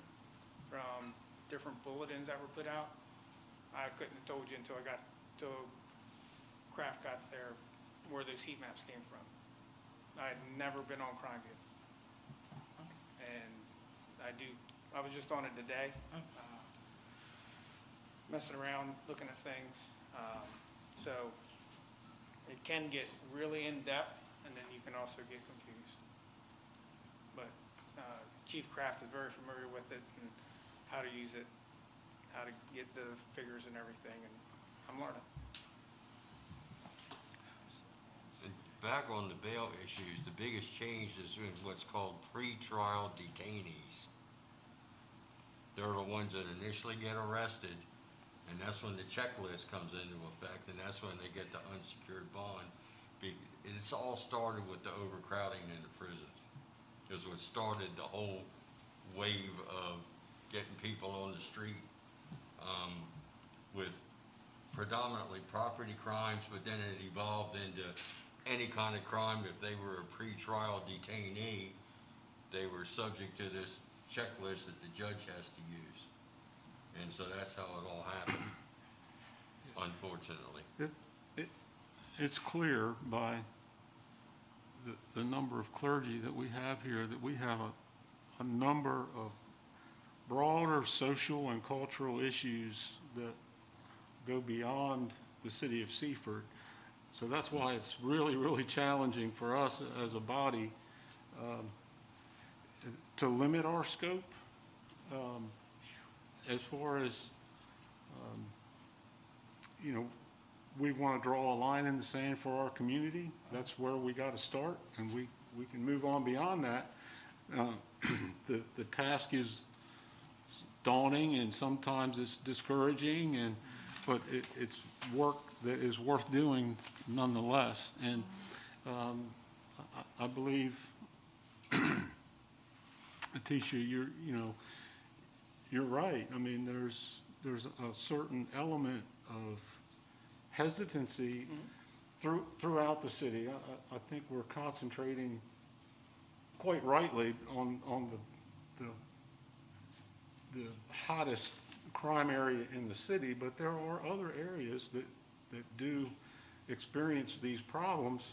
from different bulletins that were put out. I couldn't have told you until Kraft got there where those heat maps came from. I had never been on Crime View. And I was just on it today, messing around, looking at things. So it can get really in-depth, and then you can also get confused. But Chief Kraft is very familiar with it and how to use it, how to get the figures and everything, and I'm learning. And back on the bail issues, the biggest change is in what's called pre-trial detainees. They're the ones that initially get arrested, and that's when the checklist comes into effect, and that's when they get the unsecured bond. It's all started with the overcrowding in the prisons. It was what started the whole wave of getting people on the street with predominantly property crimes, but then it evolved into any kind of crime. If they were a pre-trial detainee, they were subject to this checklist that the judge has to use. And so that's how it all happened, unfortunately. It's clear by the number of clergy that we have here that we have a number of broader social and cultural issues that go beyond the city of Seaford. So that's why it's really, really challenging for us as a body to limit our scope as far as, you know, we want to draw a line in the sand for our community. That's where we got to start, and we can move on beyond that. The task is daunting, and sometimes it's discouraging, but it's work that is worth doing nonetheless. And I believe, Atisha, you're right. I mean, there's a certain element of hesitancy throughout the city. I think we're concentrating quite rightly on the hottest crime area in the city, but there are other areas that do experience these problems,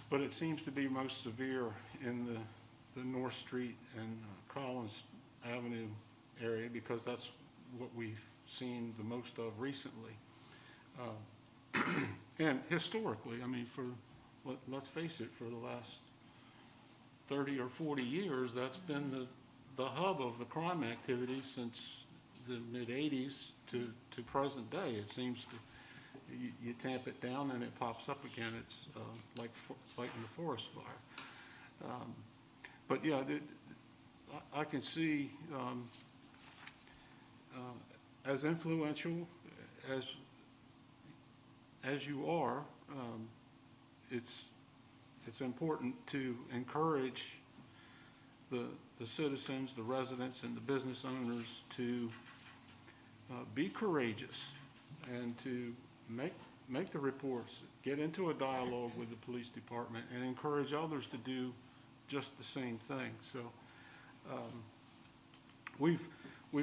but it seems to be most severe in the North Street and Collins Avenue area, because that's what we've seen the most of recently. And historically, I mean, let's face it, for the last 30 or 40 years, that's been the hub of the crime activity since the mid-'80s to present day. It seems to, you tamp it down and it pops up again. It's like fighting a forest fire. But yeah, I can see as influential as you are, it's important to encourage the citizens, the residents, and the business owners to be courageous and to make the reports, get into a dialogue with the police department, and encourage others to do just the same thing. So we've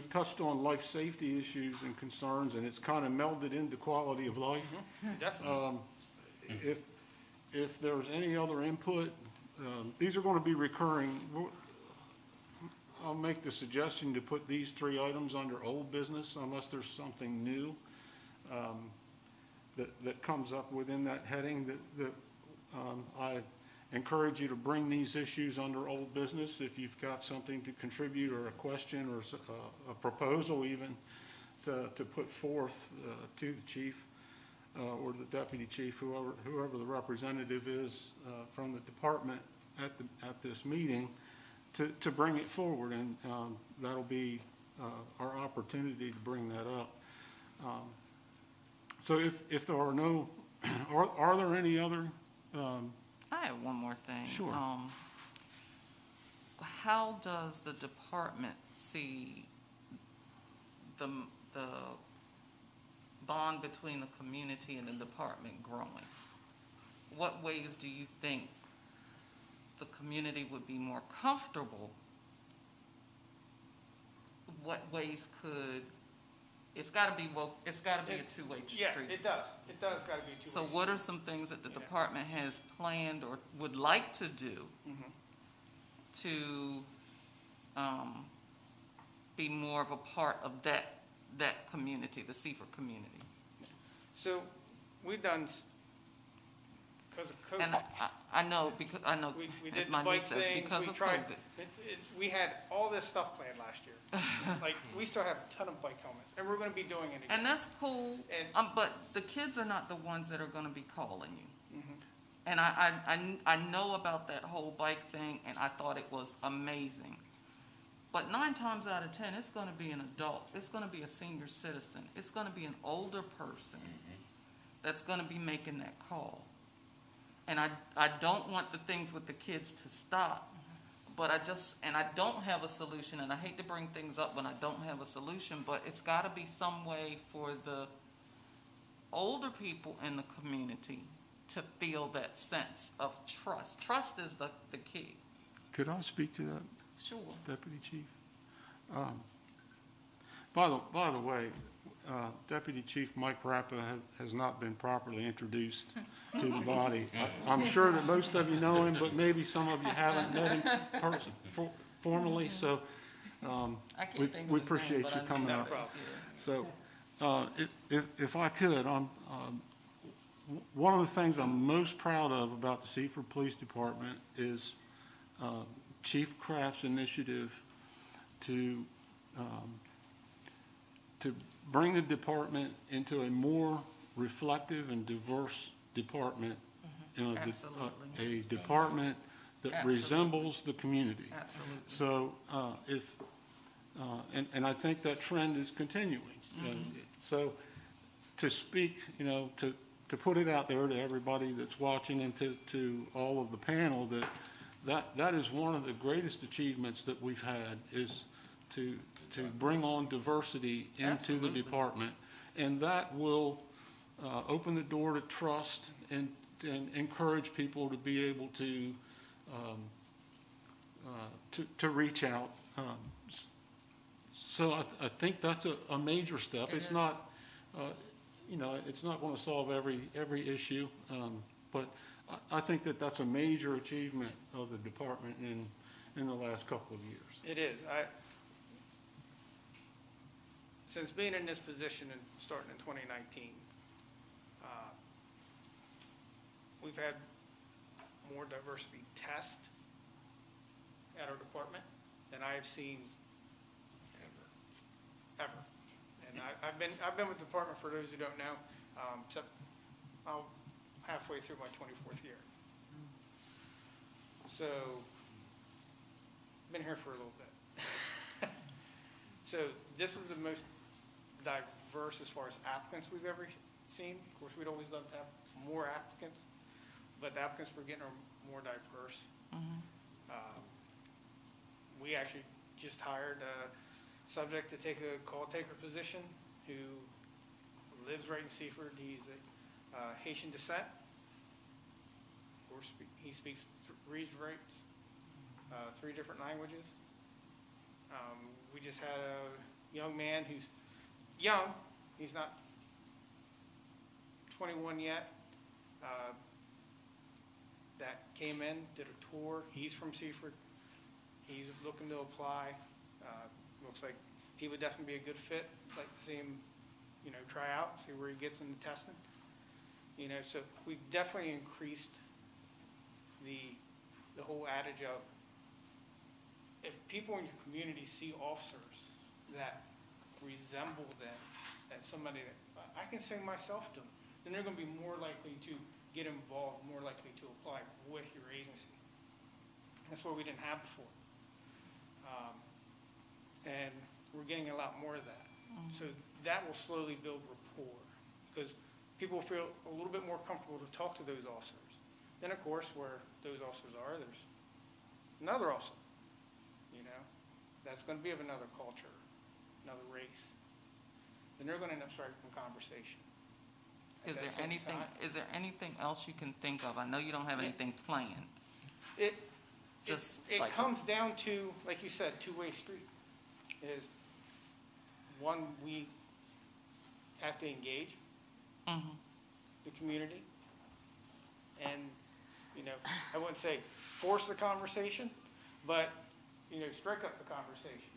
touched on life safety issues and concerns, and it's kind of melded into quality of life. Definitely. If there's any other input, these are going to be recurring. I'll make the suggestion to put these 3 items under old business unless there's something new that comes up within that heading. I encourage you to bring these issues under old business if you've got something to contribute, or a question, or a proposal even to put forth to the chief or the deputy chief, whoever the representative is from the department at this meeting, to bring it forward, and that'll be our opportunity to bring that up. So if there are no, are there any other? I have one more thing. Sure. How does the department see the bond between the community and the department growing? What ways do you think the community would be more comfortable? What ways could, it's gotta be a two-way street. Yeah, it does. It does gotta be a two-way So street. what are some things that the Yeah. department has planned or would like to do Mhm. to be more of a part of that community, the Seaford community? So we've done, because of COVID. And I know, because I know, We as did the my bike niece says, things, because we of tried, COVID. we had all this stuff planned last year. Like, we still have a ton of bike helmets, and we're gonna be doing it again. And that's cool, And- but the kids are not the ones that are gonna be calling you. Mhm. And I know about that whole bike thing, and I thought it was amazing. But 9 times out of 10, it's gonna be an adult, it's gonna be a senior citizen, it's gonna be an older person that's gonna be making that call. And I don't want the things with the kids to stop, but I don't have a solution, and I hate to bring things up when I don't have a solution, but it's gotta be some way for the older people in the community to feel that sense of trust. Trust is the key. Could I speak to that? Sure. Deputy Chief. By the way, Deputy Chief Mike Rappa has not been properly introduced to the body. I'm sure that most of you know him, but maybe some of you haven't met him formally, so I can't we think of we his name, appreciate but you I know coming his up. face, yeah. So, if I could, one of the things I'm most proud of about the Seaford Police Department is Chief Kraft's initiative to bring the department into a more reflective and diverse department. Absolutely. A department that Absolutely. resembles the community. Absolutely. So, and I think that trend is continuing. So, to speak, to put it out there to everybody that's watching and to all of the panel, that is one of the greatest achievements that we've had, is to bring on diversity into Absolutely. the department. And that will open the door to trust and encourage people to be able to reach out. So I think that's a major step. It It's is. not, it's not going to solve every issue, but I think that that's a major achievement of the department in the last couple of years. It is. Since being in this position and starting in 2019, we've had more diversity tests at our department than I have seen ever. And I've been with the department, for those who don't know, except I'm halfway through my 24th year. So, been here for a little bit. So this is the most diverse as far as applicants we've ever seen. Of course, we'd always love to have more applicants, but the applicants we're getting are more diverse. We actually just hired a subject to take a call taker position who lives right in Seaford. He's a Haitian descent. Of course, he speaks reads, writes 3 different languages. We just had a young man who's young. He's not 21 yet. That came in, did a tour. He's from Seaford. He's looking to apply. Looks like he would definitely be a good fit. Like to see him, try out, see where he gets in the testing. So we've definitely increased the whole adage of, if people in your community see officers that resemble them, as somebody that I can say myself to them, then they're going to be more likely to get involved, more likely to apply with your agency. That's what we didn't have before. And we're getting a lot more of that. So that will slowly build rapport, because people feel a little bit more comfortable to talk to those officers. Then, of course, where those officers are, there's another officer, that's going to be of another culture, another race. Then they're going to end up striking conversation. At that same time. Is there anything else you can think of? I know you don't have anything planned. It like- comes down to, like you said, two-way street. Is one, we have to engage the community, and I wouldn't say force the conversation, but strike up the conversation,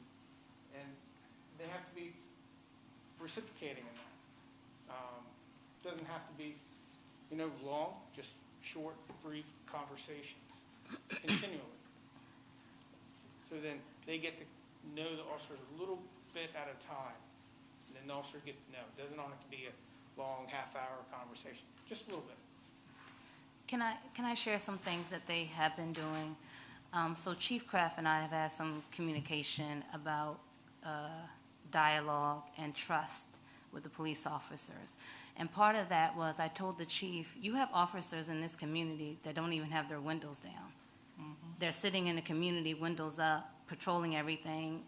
and they have to be reciprocating in that. Doesn't have to be long, just short, brief conversations continually. So then they get to know the officer a little bit at a time, and then the officer get to know. It doesn't have to be a long half-hour conversation, just a little bit. Can I share some things that they have been doing? So Chief Kraft and I have had some communication about dialogue and trust with the police officers. And part of that was, I told the chief, you have officers in this community that don't even have their windows down. They're sitting in the community, windows up, patrolling everything.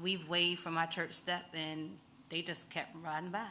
We've waved from our church step, and they just kept riding by.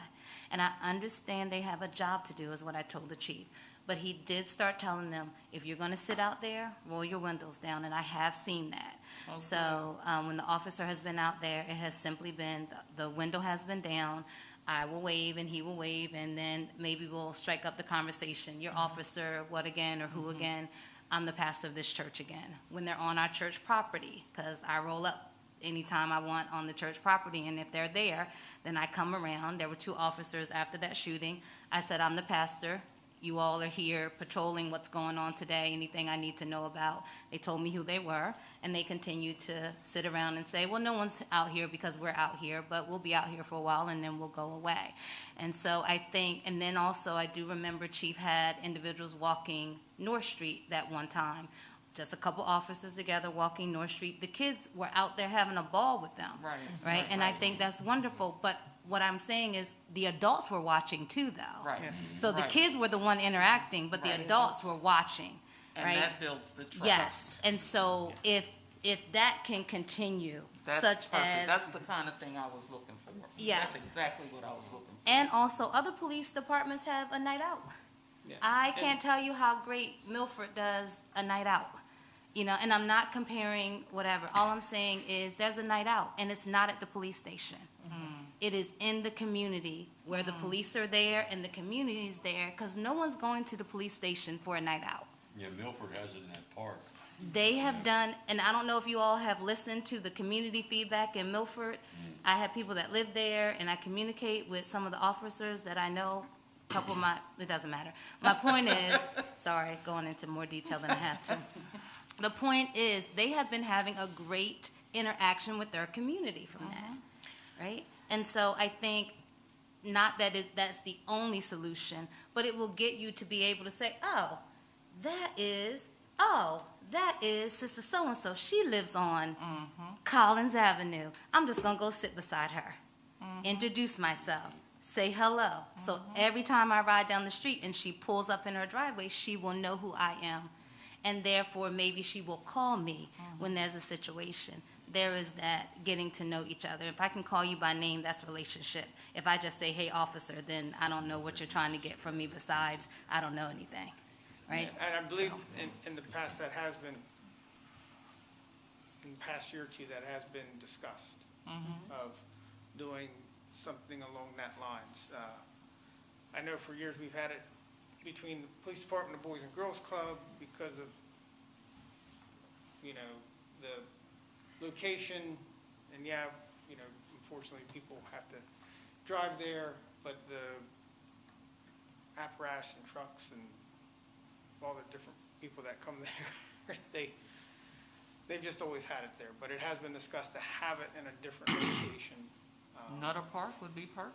And I understand they have a job to do, is what I told the chief. But he did start telling them, if you're gonna sit out there, roll your windows down, and I have seen that. Okay. So, when the officer has been out there, it has simply been, the window has been down, I will wave and he will wave, and then maybe we'll strike up the conversation. Your officer, what again, or who again? I'm the pastor of this church again. When they're on our church property, because I roll up anytime I want on the church property, and if they're there, then I come around. There were 2 officers after that shooting. I said, I'm the pastor. You all are here patrolling what's going on today, anything I need to know about. They told me who they were, and they continued to sit around and say, well, no one's out here because we're out here, but we'll be out here for a while and then we'll go away. And so I think, and then also I do remember Chief had individuals walking North Street that one time, just a couple officers together walking North Street. The kids were out there having a ball with them. Right? And I think that's wonderful, but what I'm saying is the adults were watching too, though. Right. So the Right. kids were the one interacting, but the Right. adults were watching, And right? that builds the trust. Yes, and so if that can continue, That's such perfect. as, That's the kind of thing I was looking for. Yes. That's exactly what I was looking for. and also other police departments have a night out. Yeah. I can't tell you how great Milford does a night out. You know, and I'm not comparing whatever. All I'm saying is there's a night out, and it's not at the police station. It is in the community where the police are there and the community is there, because no one's going to the police station for a night out. Yeah, Milford has it in that park. They have done, and I don't know if you all have listened to the community feedback in Milford. I have people that live there, and I communicate with some of the officers that I know. A couple of it doesn't matter. My point is, sorry, going into more detail than I have to. The point is, they have been having a great interaction with their community from that, right? And so I think, not that that's the only solution, but it will get you to be able to say, that is Sister So-and-so. She lives on Collins Avenue. I'm just going to go sit beside her, introduce myself, say hello. So every time I ride down the street and she pulls up in her driveway, she will know who I am. And therefore, maybe she will call me when there's a situation. There is that getting to know each other. If I can call you by name, that's relationship. If I just say, hey, officer, then I don't know what you're trying to get from me besides I don't know anything, right? And I believe in the past that has been, in the past year or two, that has been discussed, of doing something along that lines. I know for years we've had it between the police department, the Boys and Girls Club, because of, the location, and unfortunately, people have to drive there, but the apparatus and trucks and all the different people that come there, they've just always had it there, but it has been discussed to have it in a different location. Nutter Park would be perfect.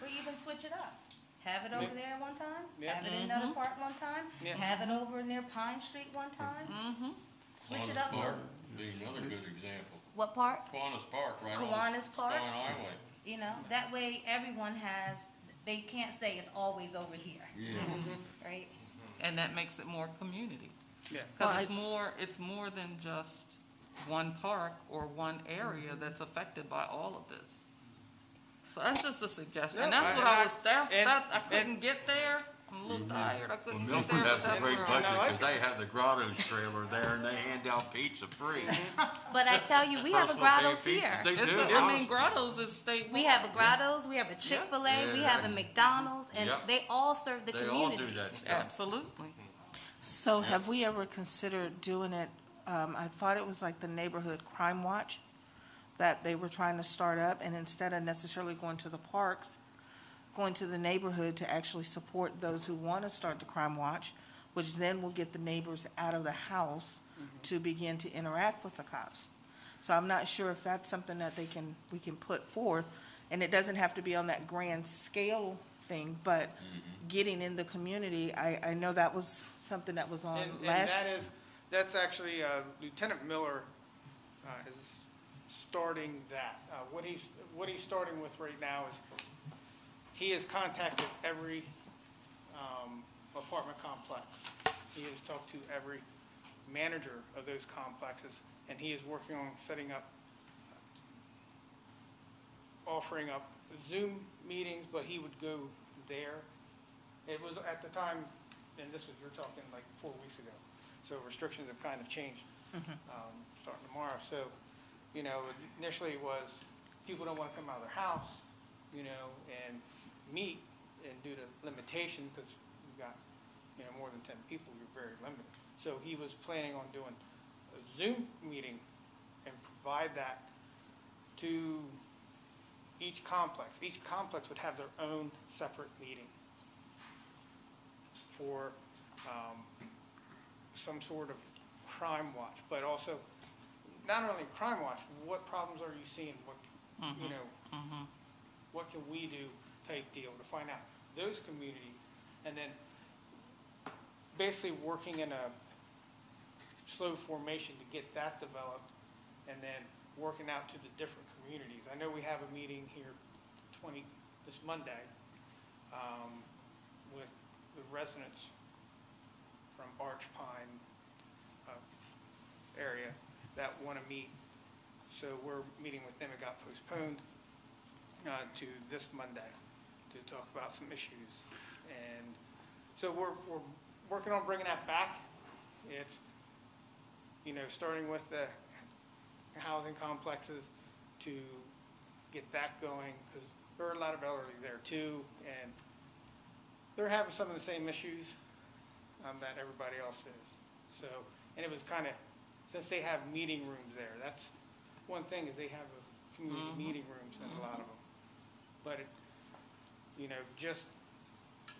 Or even switch it up. Have it over there one time, Yeah. have it in Nutter Park one time, Yeah. have it over near Pine Street one time. Switch it Kiwanis up. So, Park would be another good example. what park? Kiwanis Park, right on Kiwanis Park. Stone Highway. You know, that way everyone has, they can't say it's always over here, Yeah. right? And that makes it more community. Yeah. Because it's more than just one park or one area that's affected by all of this. So that's just a suggestion. And that's what I was, I couldn't get there. I'm a little tired. I Well, couldn't get Milford there. but has a that's great where budget I like because they have the Grottoes trailer there and they hand out pizza free. But I tell you, we have a Personal pan Grottoes pizzas. here. They do, I mean, honestly. Grottoes is state. We have a Grottoes, we have a Chick-fil-A, Yeah, we have a right. McDonald's, and Yep. they all serve the They all community. do that stuff. Absolutely. So have we ever considered doing it, I thought it was like the Neighborhood Crime Watch that they were trying to start up, and instead of necessarily going to the parks, going to the neighborhood to actually support those who want to start the Crime Watch, which then will get the neighbors out of the house to begin to interact with the cops. So I'm not sure if that's something that we can put forth, and it doesn't have to be on that grand scale thing, but getting in the community, I know that was something that was on And last. that's actually, Lieutenant Miller, is starting that. What he's starting with right now is, he has contacted every, apartment complex. He has talked to every manager of those complexes, and he is working on setting up offering up Zoom meetings, but he would go there. It was at the time, and this was, you're talking like 4 weeks ago, so restrictions have kind of changed, starting tomorrow. So, you know, initially it was, people don't want to come out of their house, you know, and meet, and due to limitations, because you've got, you know, more than 10 people, you're very limited. So he was planning on doing a Zoom meeting and provide that to each complex. Each complex would have their own separate meeting for some sort of crime watch, but also not only crime watch, what problems are you seeing? What, you know, what can we do type deal to find out those communities, and then basically working in a slow formation to get that developed, and then working out to the different communities. I know we have a meeting here this Monday with the residents from Arch Pine area that want to meet. So we're meeting with them. It got postponed to this Monday to talk about some issues. And so we're working on bringing that back. It's, you know, starting with the housing complexes to get that going, because there are a lot of elderly there too, and they're having some of the same issues that everybody else is. So, and it was kind of, since they have meeting rooms there, that's one thing, is they have a community meeting rooms in a lot of them. But, it, you know, just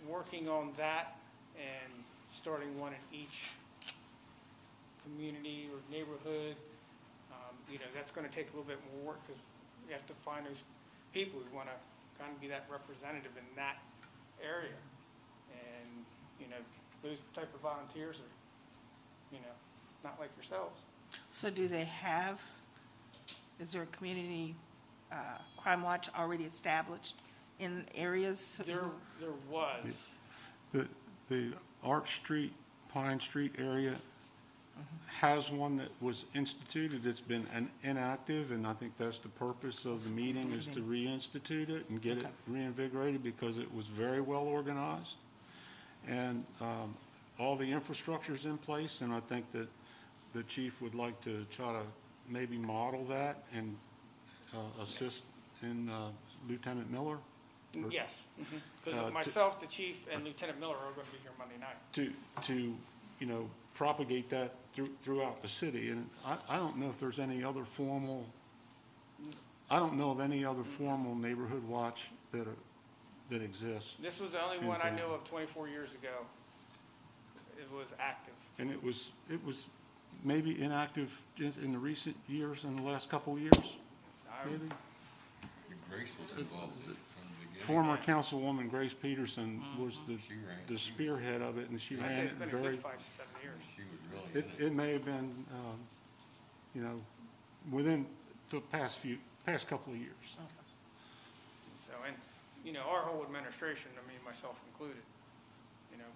working on that and starting one in each community or neighborhood, you know, that's going to take a little bit more work, because you have to find those people who want to kind of be that representative in that area. And, you know, those type of volunteers are, you know, not like yourselves. So do they have, is there a community crime watch already established in areas? There was. The Arch Street, Pine Street area has one that was instituted. It's been inactive, and I think that's the purpose of the meeting, is to reinstitute it and get it reinvigorated, because it was very well organized. And all the infrastructure's in place, and I think that the chief would like to try to maybe model that and assist in Lieutenant Miller. Yes, because myself, the chief, and Lieutenant Miller are going to be here Monday night. To you know, propagate that throughout the city. And I don't know if there's any other formal, I don't know of any other formal neighborhood watch that exists. This was the only one I knew of 24 years ago. It was active. And it was maybe inactive in the recent years, in the last couple of years, maybe? Grace was involved from the beginning. Former Councilwoman Grace Peterson was She ran the spearhead of it, and she I'd ran say it it's been a very, good 5 to 7 years. She was really in it. it may have been, you know, within the past couple of years. So, and, you know, our whole administration, I mean, myself included, you know,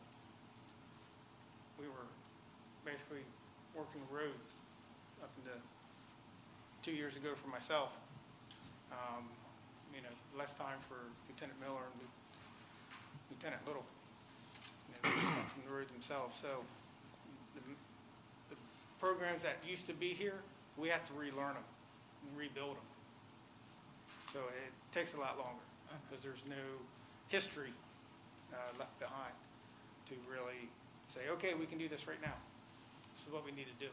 we were basically working the road up into 2 years ago for myself. You know, less time for Lieutenant Miller and Lieutenant Little, you know, they come from the road themselves. So the programs that used to be here, we have to relearn them, rebuild them. So it takes a lot longer, because there's no history left behind to really say, okay, we can do this right now. This is what we need to do.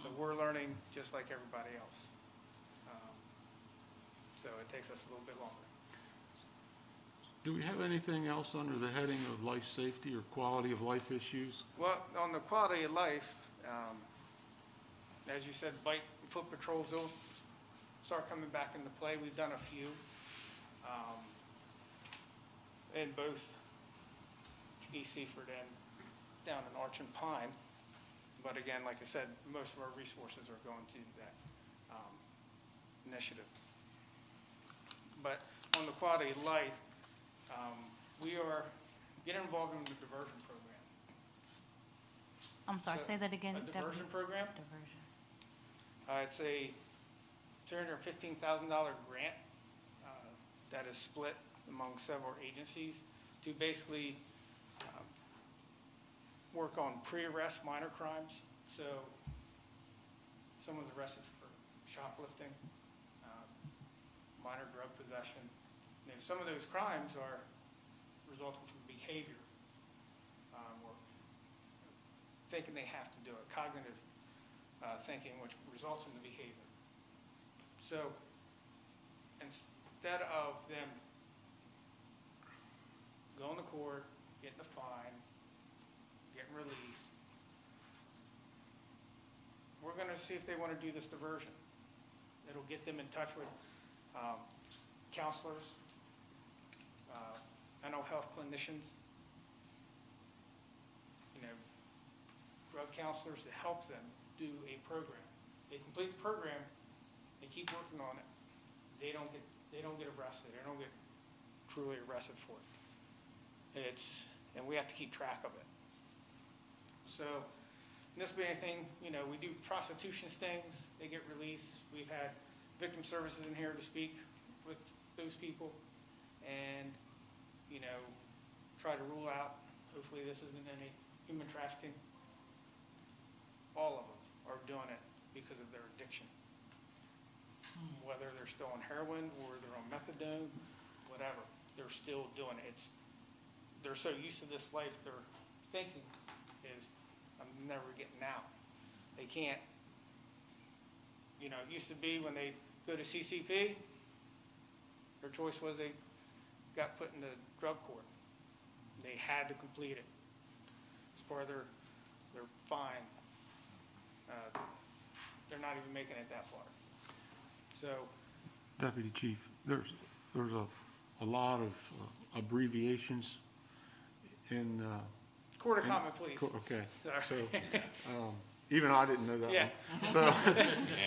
So we're learning just like everybody else. So it takes us a little bit longer. Do we have anything else under the heading of life safety or quality of life issues? Well, on the quality of life, as you said, bike and foot patrols will start coming back into play. We've done a few in both East Seaford and down in Arch and Pine. But again, like I said, most of our resources are going to that initiative. But on the quality of life, we are getting involved in the diversion program. I'm sorry, So, say that again. A diversion program. Diversion. It's a $215,000 grant that is split among several agencies to basically work on pre-arrest minor crimes. So someone's arrested for shoplifting, minor drug possession. You know, some of those crimes are resulting from behavior, or thinking they have to do it, cognitive thinking, which results in the behavior. So instead of them going to court, getting a fine, getting released, we're going to see if they want to do this diversion. It'll get them in touch with counselors, mental health clinicians, drug counselors to help them do a program. They complete the program, they keep working on it. They don't get arrested. They don't get truly arrested for it. And we have to keep track of it. So, this being anything, we do prostitution stings, they get released. We've had victim services in here to speak with those people and, try to rule out, hopefully this isn't any human trafficking. All of them are doing it because of their addiction. Whether they're still on heroin or they're on methadone, whatever, they're still doing it. They're so used to this life, their thinking is, I'm never getting out. They can't, it used to be when they go to CCP, their choice was they got put into drug court. They had to complete it. As part of their fine. They're not even making it that far. So, Deputy Chief, there's a lot of abbreviations in. Court of Common Pleas. Okay. Sorry. So, even I didn't know that Yeah. one. So,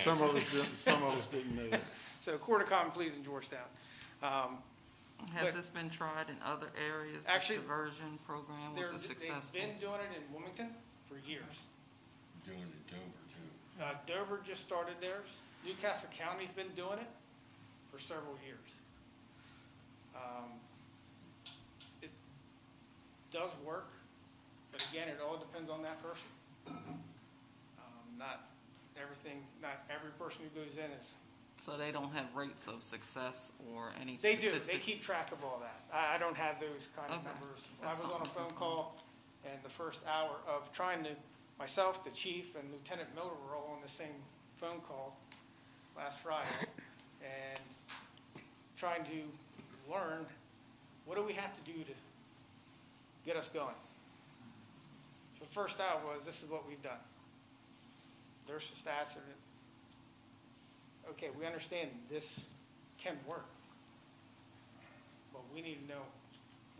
some of us didn't know that. So, Court of Common Pleas in Georgetown. Has this been tried in other areas? Actually, this diversion program, was it successful? They've been doing it in Wilmington for years. Doing it in Dover too. Dover just started theirs. Newcastle County's been doing it for several years. It does work, but again, it all depends on that person. Not every person who goes in is. So they don't have rates of success or any They do. statistics? They keep track of all that. I don't have those kind of Okay. numbers. I That's was on a something. phone call, and the first hour of trying to, myself, the chief, and Lieutenant Miller were all on the same phone call last Friday, and trying to learn, what do we have to do to get us going? The first hour was, this is what we've done. There's the stats of it. Okay, we understand this can work, but we need to know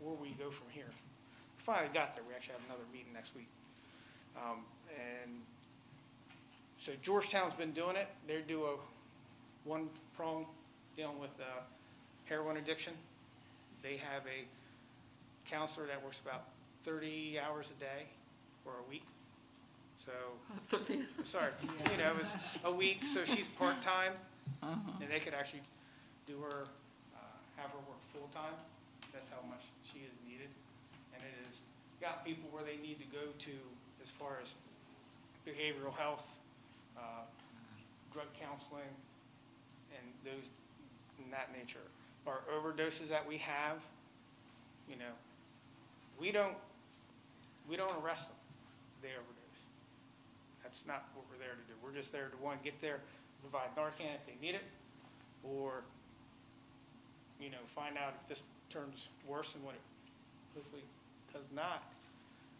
where we go from here. We finally got there. We actually have another meeting next week. And so Georgetown's been doing it. They do a one prong dealing with heroin addiction. They have a counselor that works about 30 hours a day or a week. So, sorry, it was a week, so she's part-time, and they could actually do her, have her work full-time. That's how much she is needed. And it has got people where they need to go to as far as behavioral health, drug counseling, and those in that nature. Our overdoses that we have, we don't arrest them. They overdose. That's not what we're there to do. We're just there to, one, get there, provide Narcan if they need it, or, find out if this turns worse than what it hopefully does not,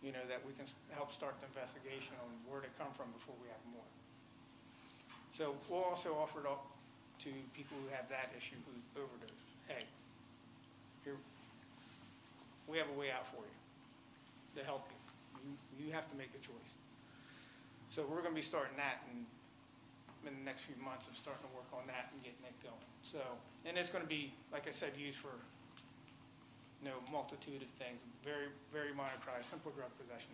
that we can help start the investigation on where they come from before we have more. So we'll also offer it up to people who have that issue, who overdose. Hey, here, we have a way out for you to help you. You have to make the choice. So we're going to be starting that in the next few months of starting to work on that and getting it going. So, and it's going to be, like I said, used for multitude of things, very, very minor crimes, simple drug possession,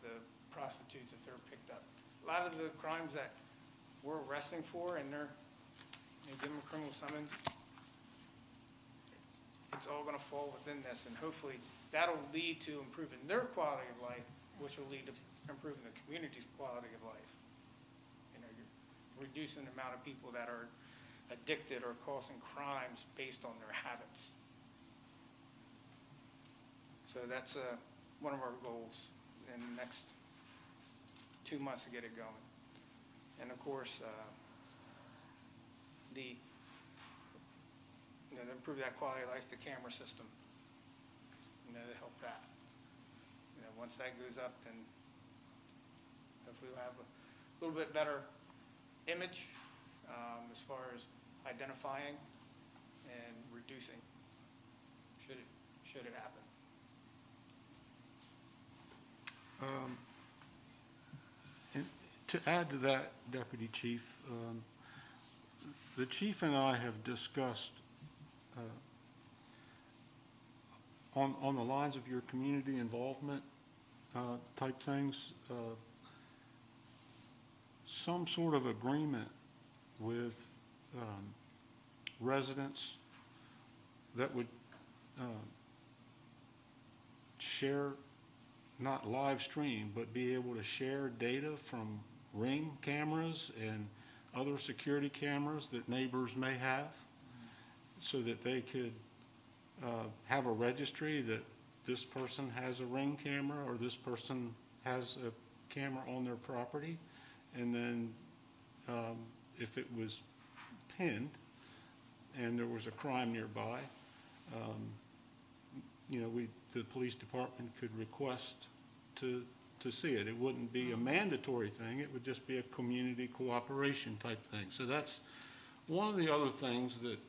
the prostitutes if they're picked up. A lot of the crimes that we're arresting for and they give them a criminal summons, it's all gonna fall within this, and hopefully that'll lead to improving their quality of life, which will lead to improving the community's quality of life. You know, you're reducing the amount of people that are addicted or causing crimes based on their habits. So that's one of our goals in the next 2 months to get it going. And of course, to improve that quality of life, the camera system, to help that. Once that goes up, then hopefully we'll have a little bit better image as far as identifying and reducing, should it happen. And to add to that, Deputy Chief, the chief and I have discussed on the lines of your community involvement type things, some sort of agreement with residents that would share, not live stream, but be able to share data from Ring cameras and other security cameras that neighbors may have, so that they could have a registry that this person has a Ring camera or this person has a camera on their property. And then if it was pinned and there was a crime nearby, the police department could request to see it. It wouldn't be a mandatory thing. It would just be a community cooperation type thing. So that's one of the other things that,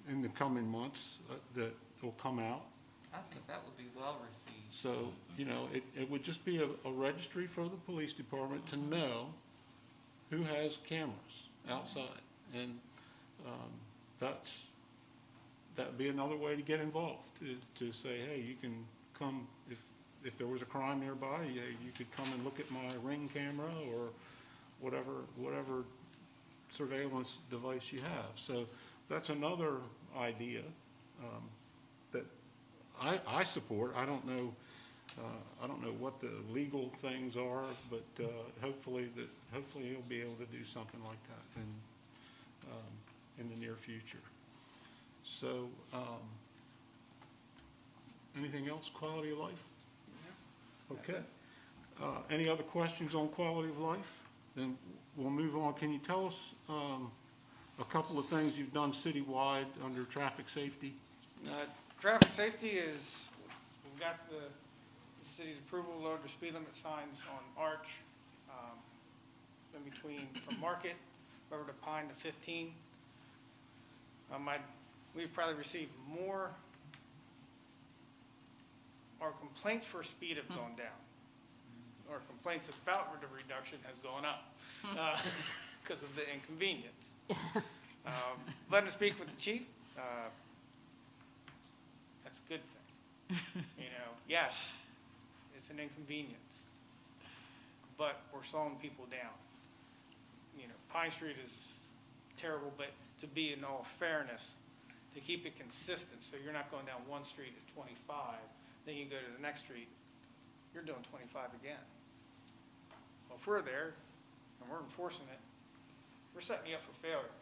in the coming months that will come out. I think that would be well received. So, it would just be a registry for the police department to know who has cameras outside. And that'd be another way to get involved, to say, hey, you can come, if there was a crime nearby, you could come and look at my Ring camera or whatever surveillance device you have. So that's another idea that I support. I don't know what the legal things are, but hopefully you'll be able to do something like that in the near future. So anything else? Quality of life? Okay. Any other questions on quality of life? Then we'll move on. Can you tell us a couple of things you've done citywide under traffic safety? Traffic safety is, we've got the city's approval to lower the speed limit signs on Arch, in between from Market over to Pine to 15. We've probably received more, our complaints for speed have gone down. Our complaints about the reduction has gone up because of the inconvenience. Let me speak with the chief. That's a good thing. Yes, it's an inconvenience, but we're slowing people down. Pine Street is terrible, but to be in all fairness, to keep it consistent, so you're not going down one street at 25, then you go to the next street, you're doing 25 again. Well, if we're there and we're enforcing it, we're setting you up for failure.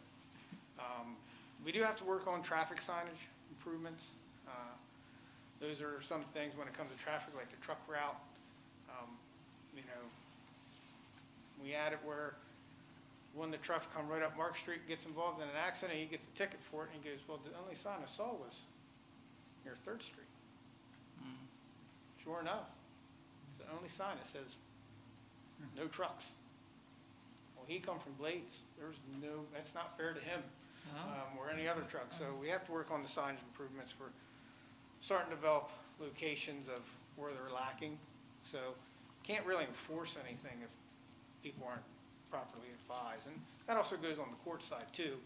We do have to work on traffic signage improvements. Those are some things when it comes to traffic, like the truck route. We add it where when the trucks come right up Mark Street, gets involved in an accident, he gets a ticket for it, and he goes, well, the only sign I saw was near 3rd Street. Sure enough, it's the only sign that says no trucks. Well, he come from Blades. That's not fair to him or any other truck. So we have to work on the signage improvements. We're starting to develop locations of where they're lacking. So can't really enforce anything if people aren't properly advised. And that also goes on the court side too.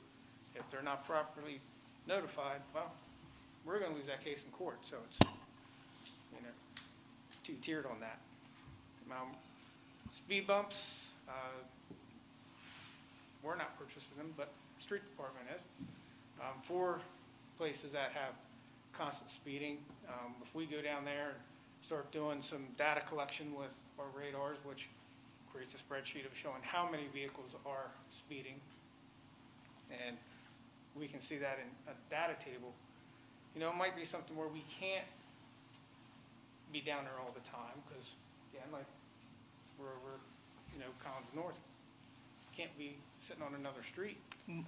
If they're not properly notified, well, we're going to lose that case in court. So it's, two-tiered on that. Speed bumps, we're not purchasing them, but street department is. For places that have constant speeding. If we go down there and start doing some data collection with our radars, which creates a spreadsheet of showing how many vehicles are speeding, and we can see that in a data table, you know, it might be something where we can't be down there all the time, because, again, like, we're over, you know, Collins North, can't be sitting on another street.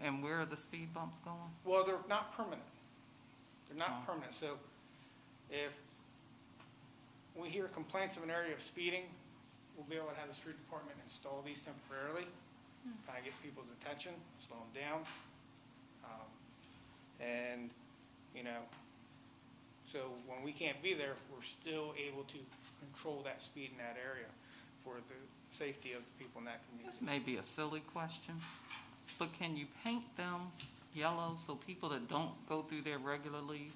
And where are the speed bumps going? Well, they're not permanent. They're not permanent, so if we hear complaints of an area of speeding, we'll be able to have the street department install these temporarily, kind of get people's attention, slow them down. And, you know, so when we can't be there, we're still able to control that speed in that area for the safety of the people in that This community. may be a silly question, but can you paint them yellow so people that don't go through there regularly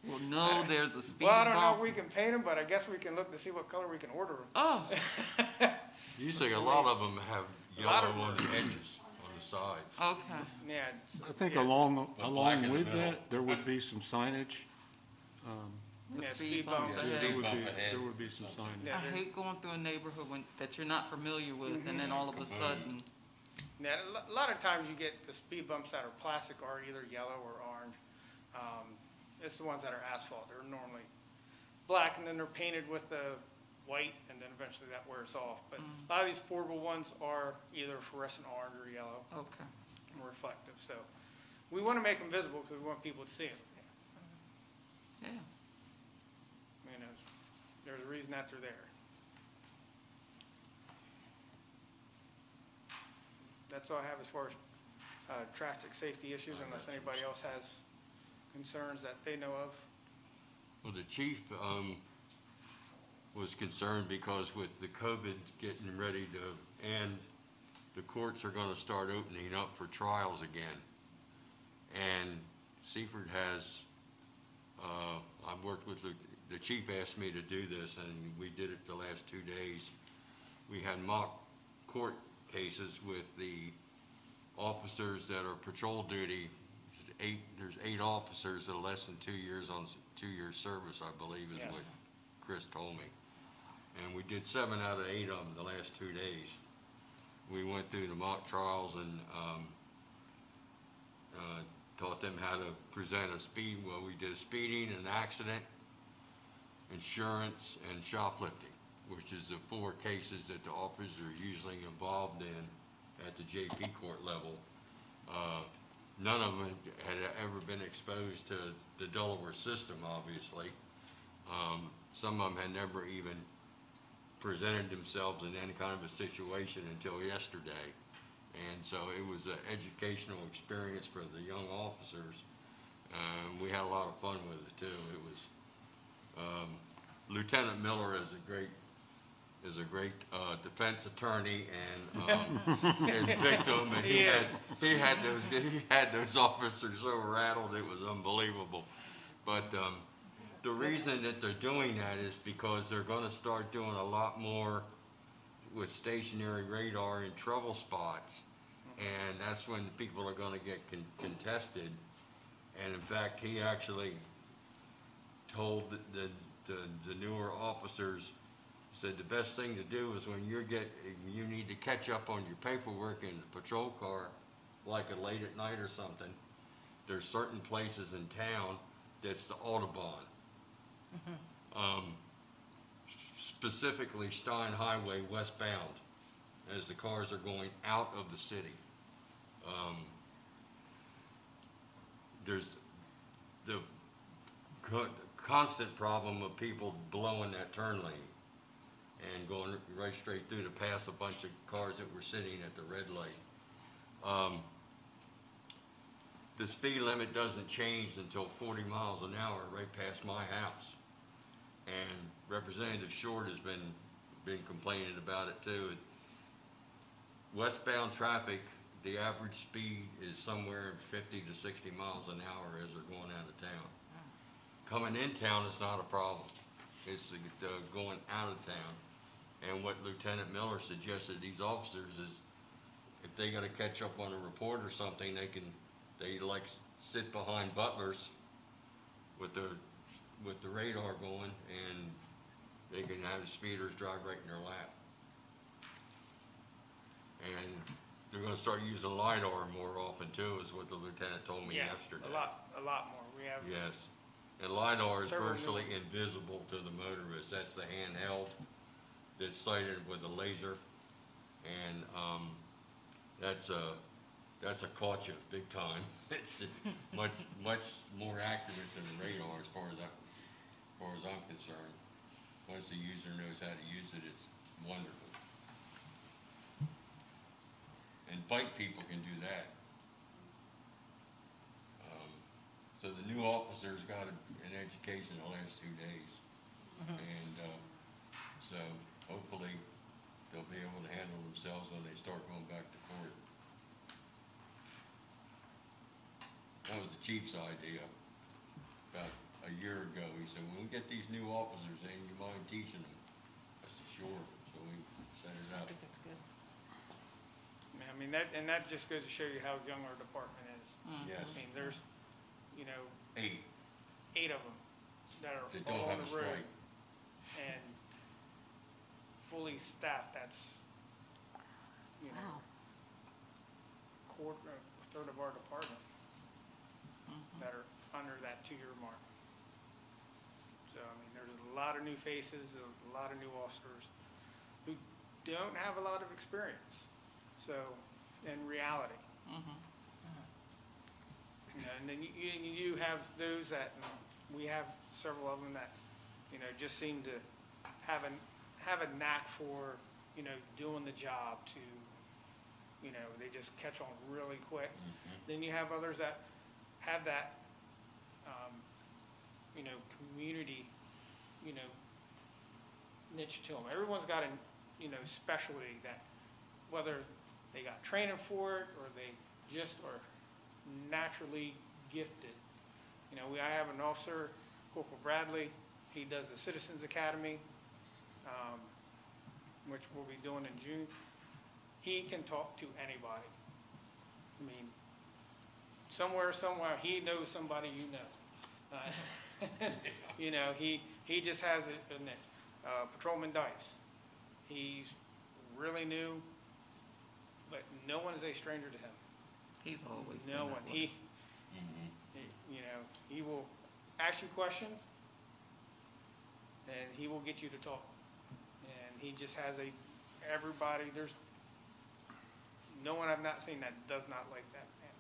will know there's a speed Well, I don't know if bump? we can paint them, but I guess we can look to see what color we can order them. Oh, Usually a lot of them have A lot yellow of on the edges, on the sides. okay. Yeah. I think yeah. along black in the with middle. that, there would be some signage. The Yeah, speed speed bumps bumps. ahead. There would bump be, ahead. there would be some signage. Yeah, I there's- hate going through a neighborhood that you're not familiar with, and then all of a sudden, Yeah, a lot of times you get the speed bumps that are plastic are either yellow or orange. It's the ones that are asphalt, they're normally black, and then they're painted with the white, and then eventually that wears off. But a lot of these portable ones are either fluorescent orange or yellow, okay. and reflective, so we want to make them visible because we want people to see them. Yeah. You know, there's a reason that they're there. That's all I have as far as traffic safety issues, unless anybody else has concerns that they know of. Well, the chief was concerned because with the COVID getting ready to end, the courts are going to start opening up for trials again. And Seaford has, I've worked with, the chief asked me to do this, and we did it the last 2 days. We had mock court cases with the officers that are patrol duty. There's 8 officers that are less than 2 years on 2 years service, I believe is Yes. what Chris told me. And we did 7 out of 8 of them the last 2 days. We went through the mock trials and taught them how to present a speed. Well, we did a speeding, an accident, insurance, and shoplifting, which is the 4 cases that the officers are usually involved in at the JP court level. None of them had ever been exposed to the Delaware system, obviously. Some of them had never even presented themselves in any kind of a situation until yesterday. And so it was an educational experience for the young officers. We had a lot of fun with it too. It was, Lieutenant Miller is a great defense attorney and victim, and he had those officers so rattled it was unbelievable. But the reason that they're doing that is because they're going to start doing a lot more with stationary radar in trouble spots, and that's when people are going to get contested. And in fact, he actually told the newer officers, said the best thing to do is when you need to catch up on your paperwork in the patrol car, like late at night or something. There's certain places in town that's the Audubon. Specifically Stein Highway westbound, as the cars are going out of the city. There's the constant problem of people blowing that turn lane and going right straight through to pass a bunch of cars that were sitting at the red light. The speed limit doesn't change until 40 miles an hour right past my house. And Representative Short has been complaining about it too. Westbound traffic, the average speed is somewhere 50 to 60 miles an hour as they're going out of town. Coming in town is not a problem. It's going out of town. And what Lieutenant Miller suggested these officers is if they got to catch up on a report or something, they like sit behind butlers with the radar going, and they can have the speeders drive right in their lap. And they're gonna start using LiDAR more often too, is what the lieutenant told me Yeah, yesterday. a lot more. We have, Yes, and LiDAR is Several new virtually ones. invisible to the motorist. That's the handheld that's sighted with a laser. And, that's a caught you big time. It's much more accurate than the radar as far as I'm concerned. Once the user knows how to use it, it's wonderful. And bike people can do that. So the new officers got an education the last 2 days. And, so hopefully they'll be able to handle themselves when they start going back to court. That was the chief's idea about a year ago. He said, when we get these new officers in, you mind teaching them? I said, sure. So we set it I up. think that's good. I mean, that just goes to show you how young our department is. Yes, I mean, there's, 8 8 of them that are that all don't on have a the road. strike. And fully staffed, that's, Wow. a third of our department that are under that 2-year mark. So, I mean, there's a lot of new faces, a lot of new officers who don't have a lot of experience. So, in reality. And then you have those that, we have several of them that, just seem to have a knack for, doing the job to, they just catch on really quick. Then you have others that have that, community, niche to them. Everyone's got a, specialty that, whether they got training for it or they just are naturally gifted. I have an officer, Corporal Bradley. He does the Citizens Academy, which we'll be doing in June. He can talk to anybody. I mean, somewhere, he knows somebody you know. He just has a niche. Patrolman Dice. He's really new, but no one is a stranger to him. He's always been No that one. way. He will ask you questions, and he will get you to talk. And he just has everybody, there's no one I've not seen that does not like that man.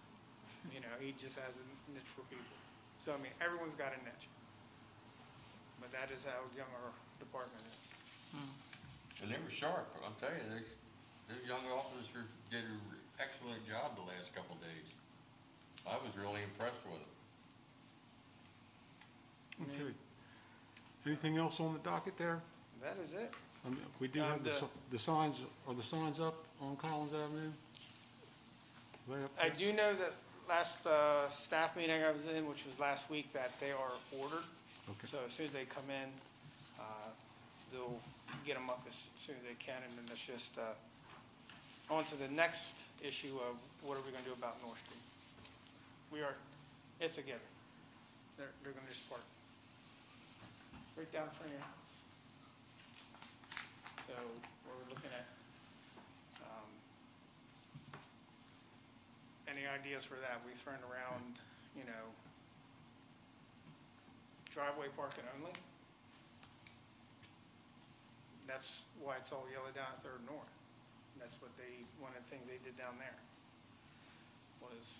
He just has a niche for people. So, I mean, everyone's got a niche. But that is how young our department is. And they were sharp, I'll tell you, those young officers did an excellent job the last couple of days. I was really impressed with them. Okay. Anything else on the docket there? That is it. We do have the signs, are the signs up on Collins Avenue? Are they up I there? do know that last staff meeting I was in, which was last week, that they are ordered. Okay. So as soon as they come in, they'll get them up as soon as they can, and then it's just on to the next issue of what are we going to do about North Street. It's a given. They're going to just park right down in front of you. So we're looking at any ideas for that. We've thrown around, driveway parking only. That's why it's all yellow down at Third North. That's what one of the things they did down there was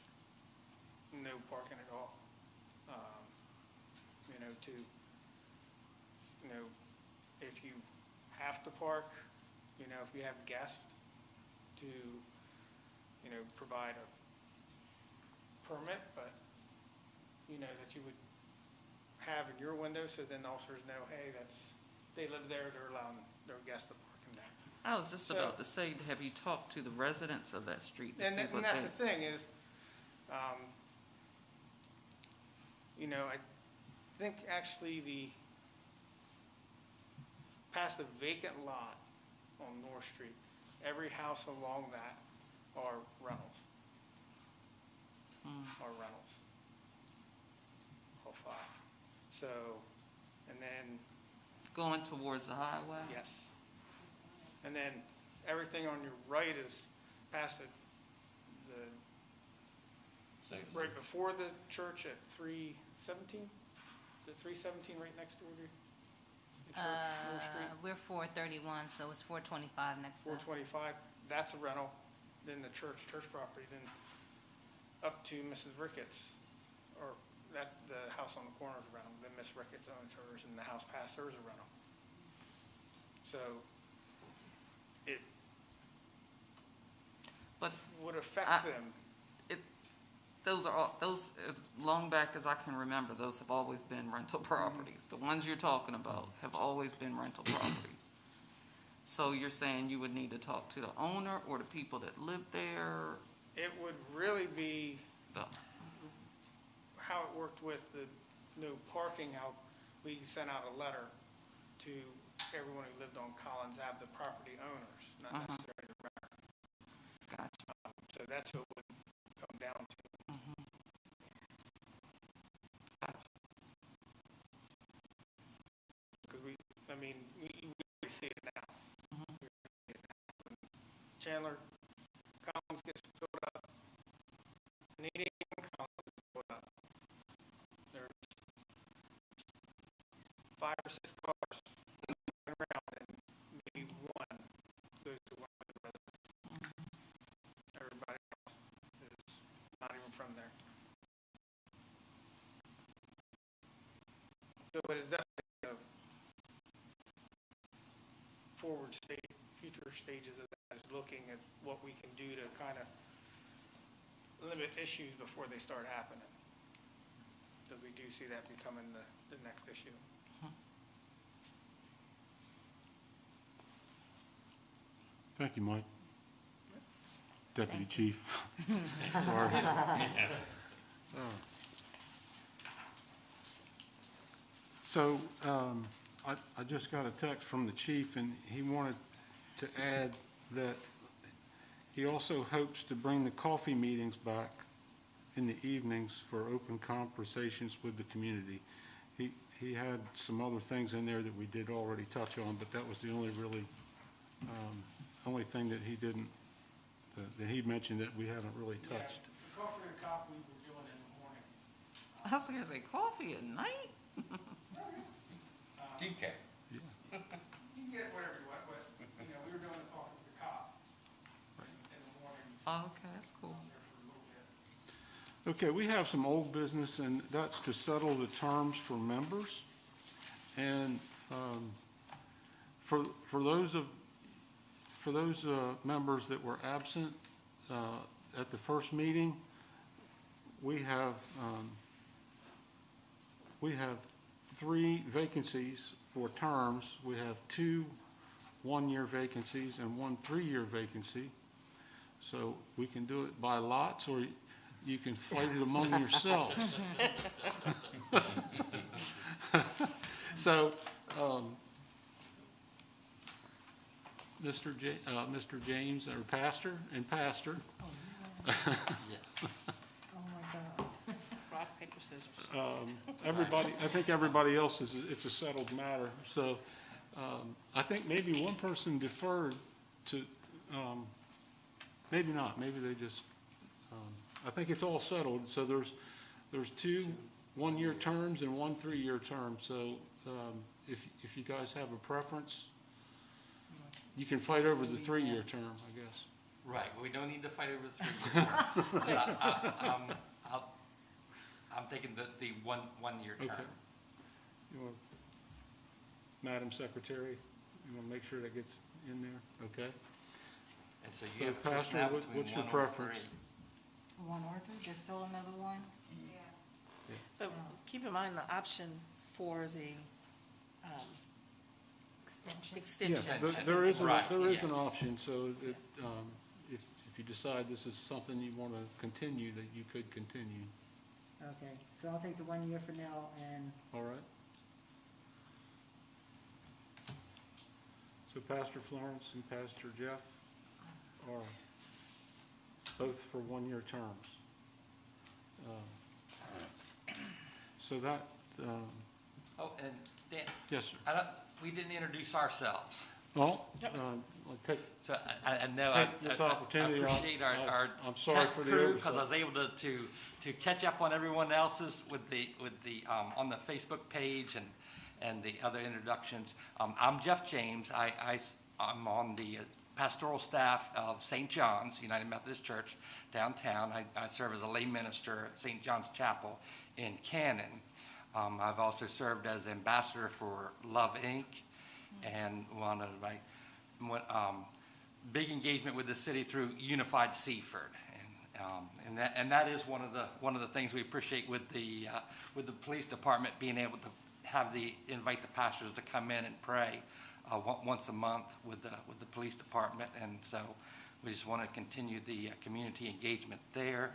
no parking at all. If you have to park, if you have guests, to, provide a permit, but, that you would have in your window, so then officers know, hey, they live there, they're allowing their guests to park in there. I was just about to say, have you talked to the residents of that street to see what And that's the they? thing is, I think actually past the vacant lot on North Street, every house along that are rentals. Are rentals. All 5. So, and then, Going towards the highway? yes. And then everything on your right is past right before the church at 317? The 317 right next door to the church, Moore Street? We're 431, so it's 425 next to us. 425, that's a rental. Then the church property, then up to Mrs. Ricketts, or the house on the corner is a rental. Then Miss Ricketts owns hers, and the house past hers is a rental. So it But would affect them. those, as long back as I can remember, those have always been rental properties. The ones you're talking about have always been rental properties. So you're saying you would need to talk to the owner or the people that live there? It would really be The- how it worked with the no parking, how we sent out a letter to everyone who lived on Collins Ave, the property owners, not necessarily the renter. Gotcha. So that's what it would come down to. Because we see it now. We see it now. Chandler, Collins gets filled up. Needing Collins gets filled up. There's 5 or 6 cars around, and maybe one goes to one of the residents. Everybody else is not even from there. So it is definitely a forward stage, future stages of that is looking at what we can do to kind of limit issues before they start happening. Because we do see that becoming the next issue. Thank you, Mike. Deputy Chief. Sorry. So, I just got a text from the chief, and he wanted to add that he also hopes to bring the coffee meetings back in the evenings for open conversations with the community. He had some other things in there that we did already touch on, but that was the only really, only thing that he didn't, that he mentioned that we haven't really touched. The coffee and cop we were doing in the morning. I was going to say, coffee at night? Decaf. You can get whatever you want, but, we were doing the coffee with the cop in the morning. Oh, okay, that's cool. Okay, we have some old business, and that's to settle the terms for members. And for those members that were absent at the first meeting, we have 3 vacancies for terms. We have 2 one-year vacancies and 1 3-year vacancy. So we can do it by lots, or you can fight it among yourselves. So, Mr. James, or Pastor, and Pastor. Oh, my God. Rock, paper, scissors. Everybody, I think everybody else it's a settled matter. So, I think maybe one person deferred to, maybe not, maybe they just, I think it's all settled. So there's 2 one-year terms and 1 3-year term. So, if you guys have a preference, you can fight over the 3-year term, I guess. Right, we don't need to fight over the 3 years. I'm taking the one-year term. Okay. You want, Madam Secretary, you want to make sure that gets in there? Okay. And so So, you have a choice Pastor, now what's between your 1 or preference? 3. 1 or 3, there's still another one? But keep in mind the option for the extension. Yes, Extension. there is Right, an yes. option, so that, if you decide this is something you want to continue, that you could continue. Okay, so I'll take the 1 year for now, and All right? So Pastor Florence and Pastor Jeff are both for 1-year terms. So that, Oh, and Dan, Yes, sir. we didn't introduce ourselves. Well, I'll take, So I know, Take this opportunity. I appreciate our I'm sorry tech for the crew, because I oversight. was able to catch up on everyone else's with the, on the Facebook page and the other introductions. I'm Jeff James. I'm on the pastoral staff of St. John's United Methodist Church downtown. I serve as a lay minister at St. John's Chapel in Cannon. I've also served as ambassador for Love Inc. and one of my big engagement with the city through Unified Seaford, and that is one of the things we appreciate with the police department, being able to invite the pastors to come in and pray once a month with the police department, and so we just want to continue the community engagement there.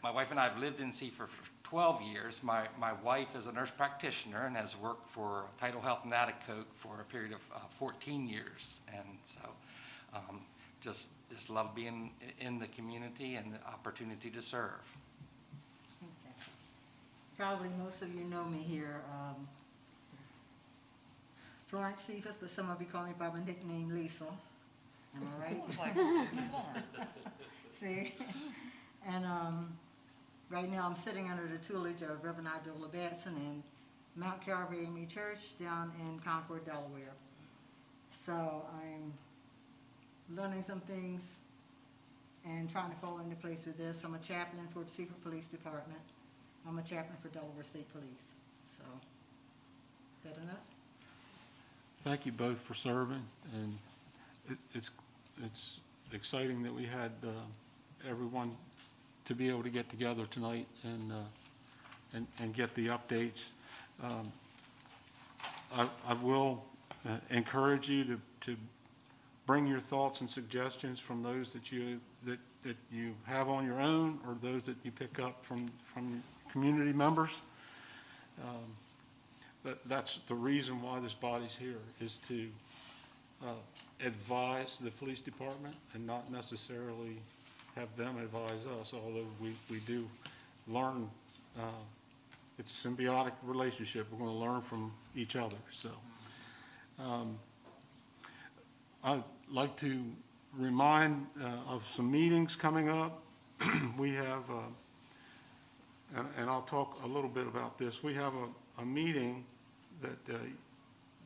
My wife and I have lived in Seaford for 12 years. My wife is a nurse practitioner and has worked for Tidal Health and Atticoke for a period of 14 years. And so just love being in the community and the opportunity to serve. Okay. Probably most of you know me here. Florence Cephas, but some of you call me by my nickname Lisa. Am I right? See? And right now I'm sitting under the tutelage of Reverend Idola Batson in Mount Calvary AME Church down in Concord, Delaware. So I'm learning some things and trying to fall into place with this. I'm a chaplain for the Seaford Police Department. I'm a chaplain for Delaware State Police. So, is that enough? Thank you both for serving, and it's exciting that we had everyone to be able to get together tonight and get the updates. I will encourage you to bring your thoughts and suggestions from those that you have on your own, or those that you pick up from community members. That's the reason why this body's here, is to advise the police department and not necessarily have them advise us, although we do learn. It's a symbiotic relationship. We're going to learn from each other. So I'd like to remind of some meetings coming up. We have, and I'll talk a little bit about this. We have a meeting that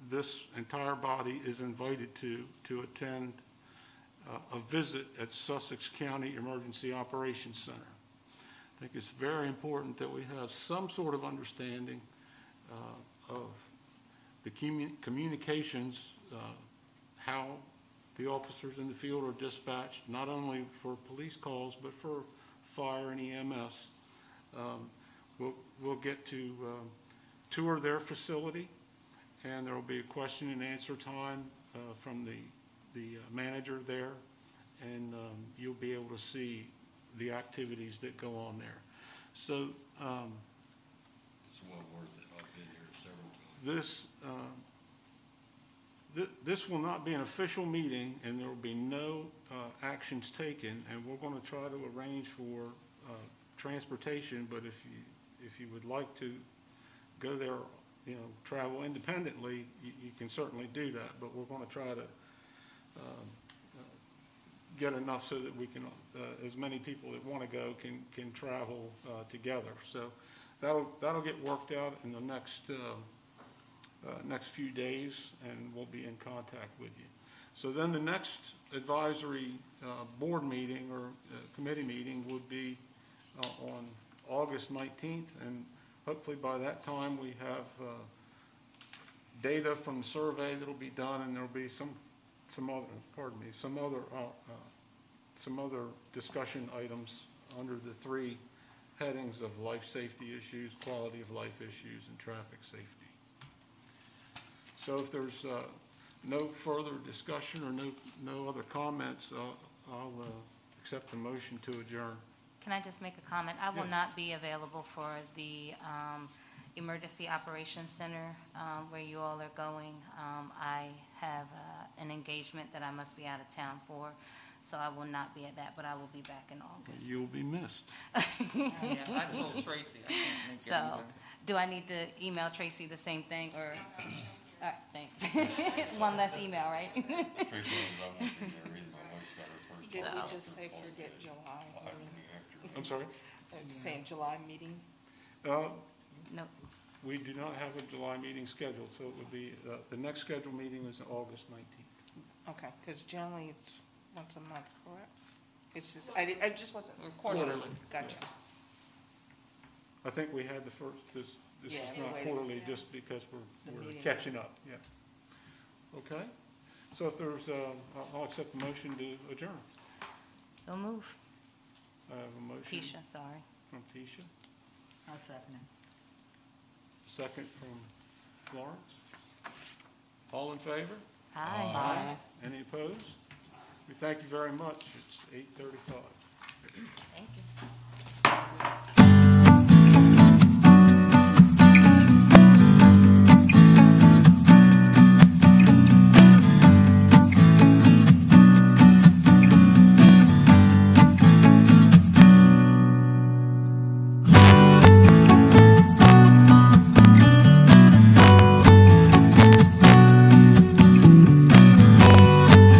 this entire body is invited to attend, a visit at Sussex County Emergency Operations Center. I think it's very important that we have some sort of understanding of the communications, how the officers in the field are dispatched, not only for police calls, but for fire and EMS. We'll get to tour their facility, and there will be a question and answer time from the manager there, and you'll be able to see the activities that go on there. So It's well worth it. I've been here several times. this will not be an official meeting, and there will be no actions taken, and we're going to try to arrange for transportation, but if you would like to go there, travel independently, you can certainly do that, but we're going to try to get enough so that we can, as many people that want to go can travel together. So that'll get worked out in the next few days, and we'll be in contact with you. So then the next advisory board meeting or committee meeting would be on August 19th, and hopefully by that time we have data from the survey that'll be done, and there'll be some other discussion items under the three headings of life safety issues, quality of life issues, and traffic safety. So if there's no further discussion or no other comments, I'll accept the motion to adjourn. Can I just make a comment? I will Yes. not be available for the Emergency Operations Center where you all are going. I have an engagement that I must be out of town for, so I will not be at that, but I will be back in August. You'll be missed. Yeah, I told Tracy I can't make it So either. Do I need to email Tracy the same thing, or? All right, thanks. One less email, right? Tracy, I won't be there either. My wife's got her first Did we child just say after forget fall. July? Well, after the afternoon. I'm sorry? Saying July meeting? Nope. We do not have a July meeting scheduled, so it would be, the next scheduled meeting is August 19th. Okay, because generally it's once a month, correct? It's just, I just wasn't, quarterly, Quarterly, gotcha. I think we had the first, this Yeah, is we're not waiting. quarterly just because The we're meeting. catching up, yeah. Okay? So if there's, I'll accept the motion to adjourn. So move. I have a motion. Tisha, sorry. From Tisha, I'll second it. second from Florence. All in favor? Aye. Any opposed? We thank you very much. It's 8:35.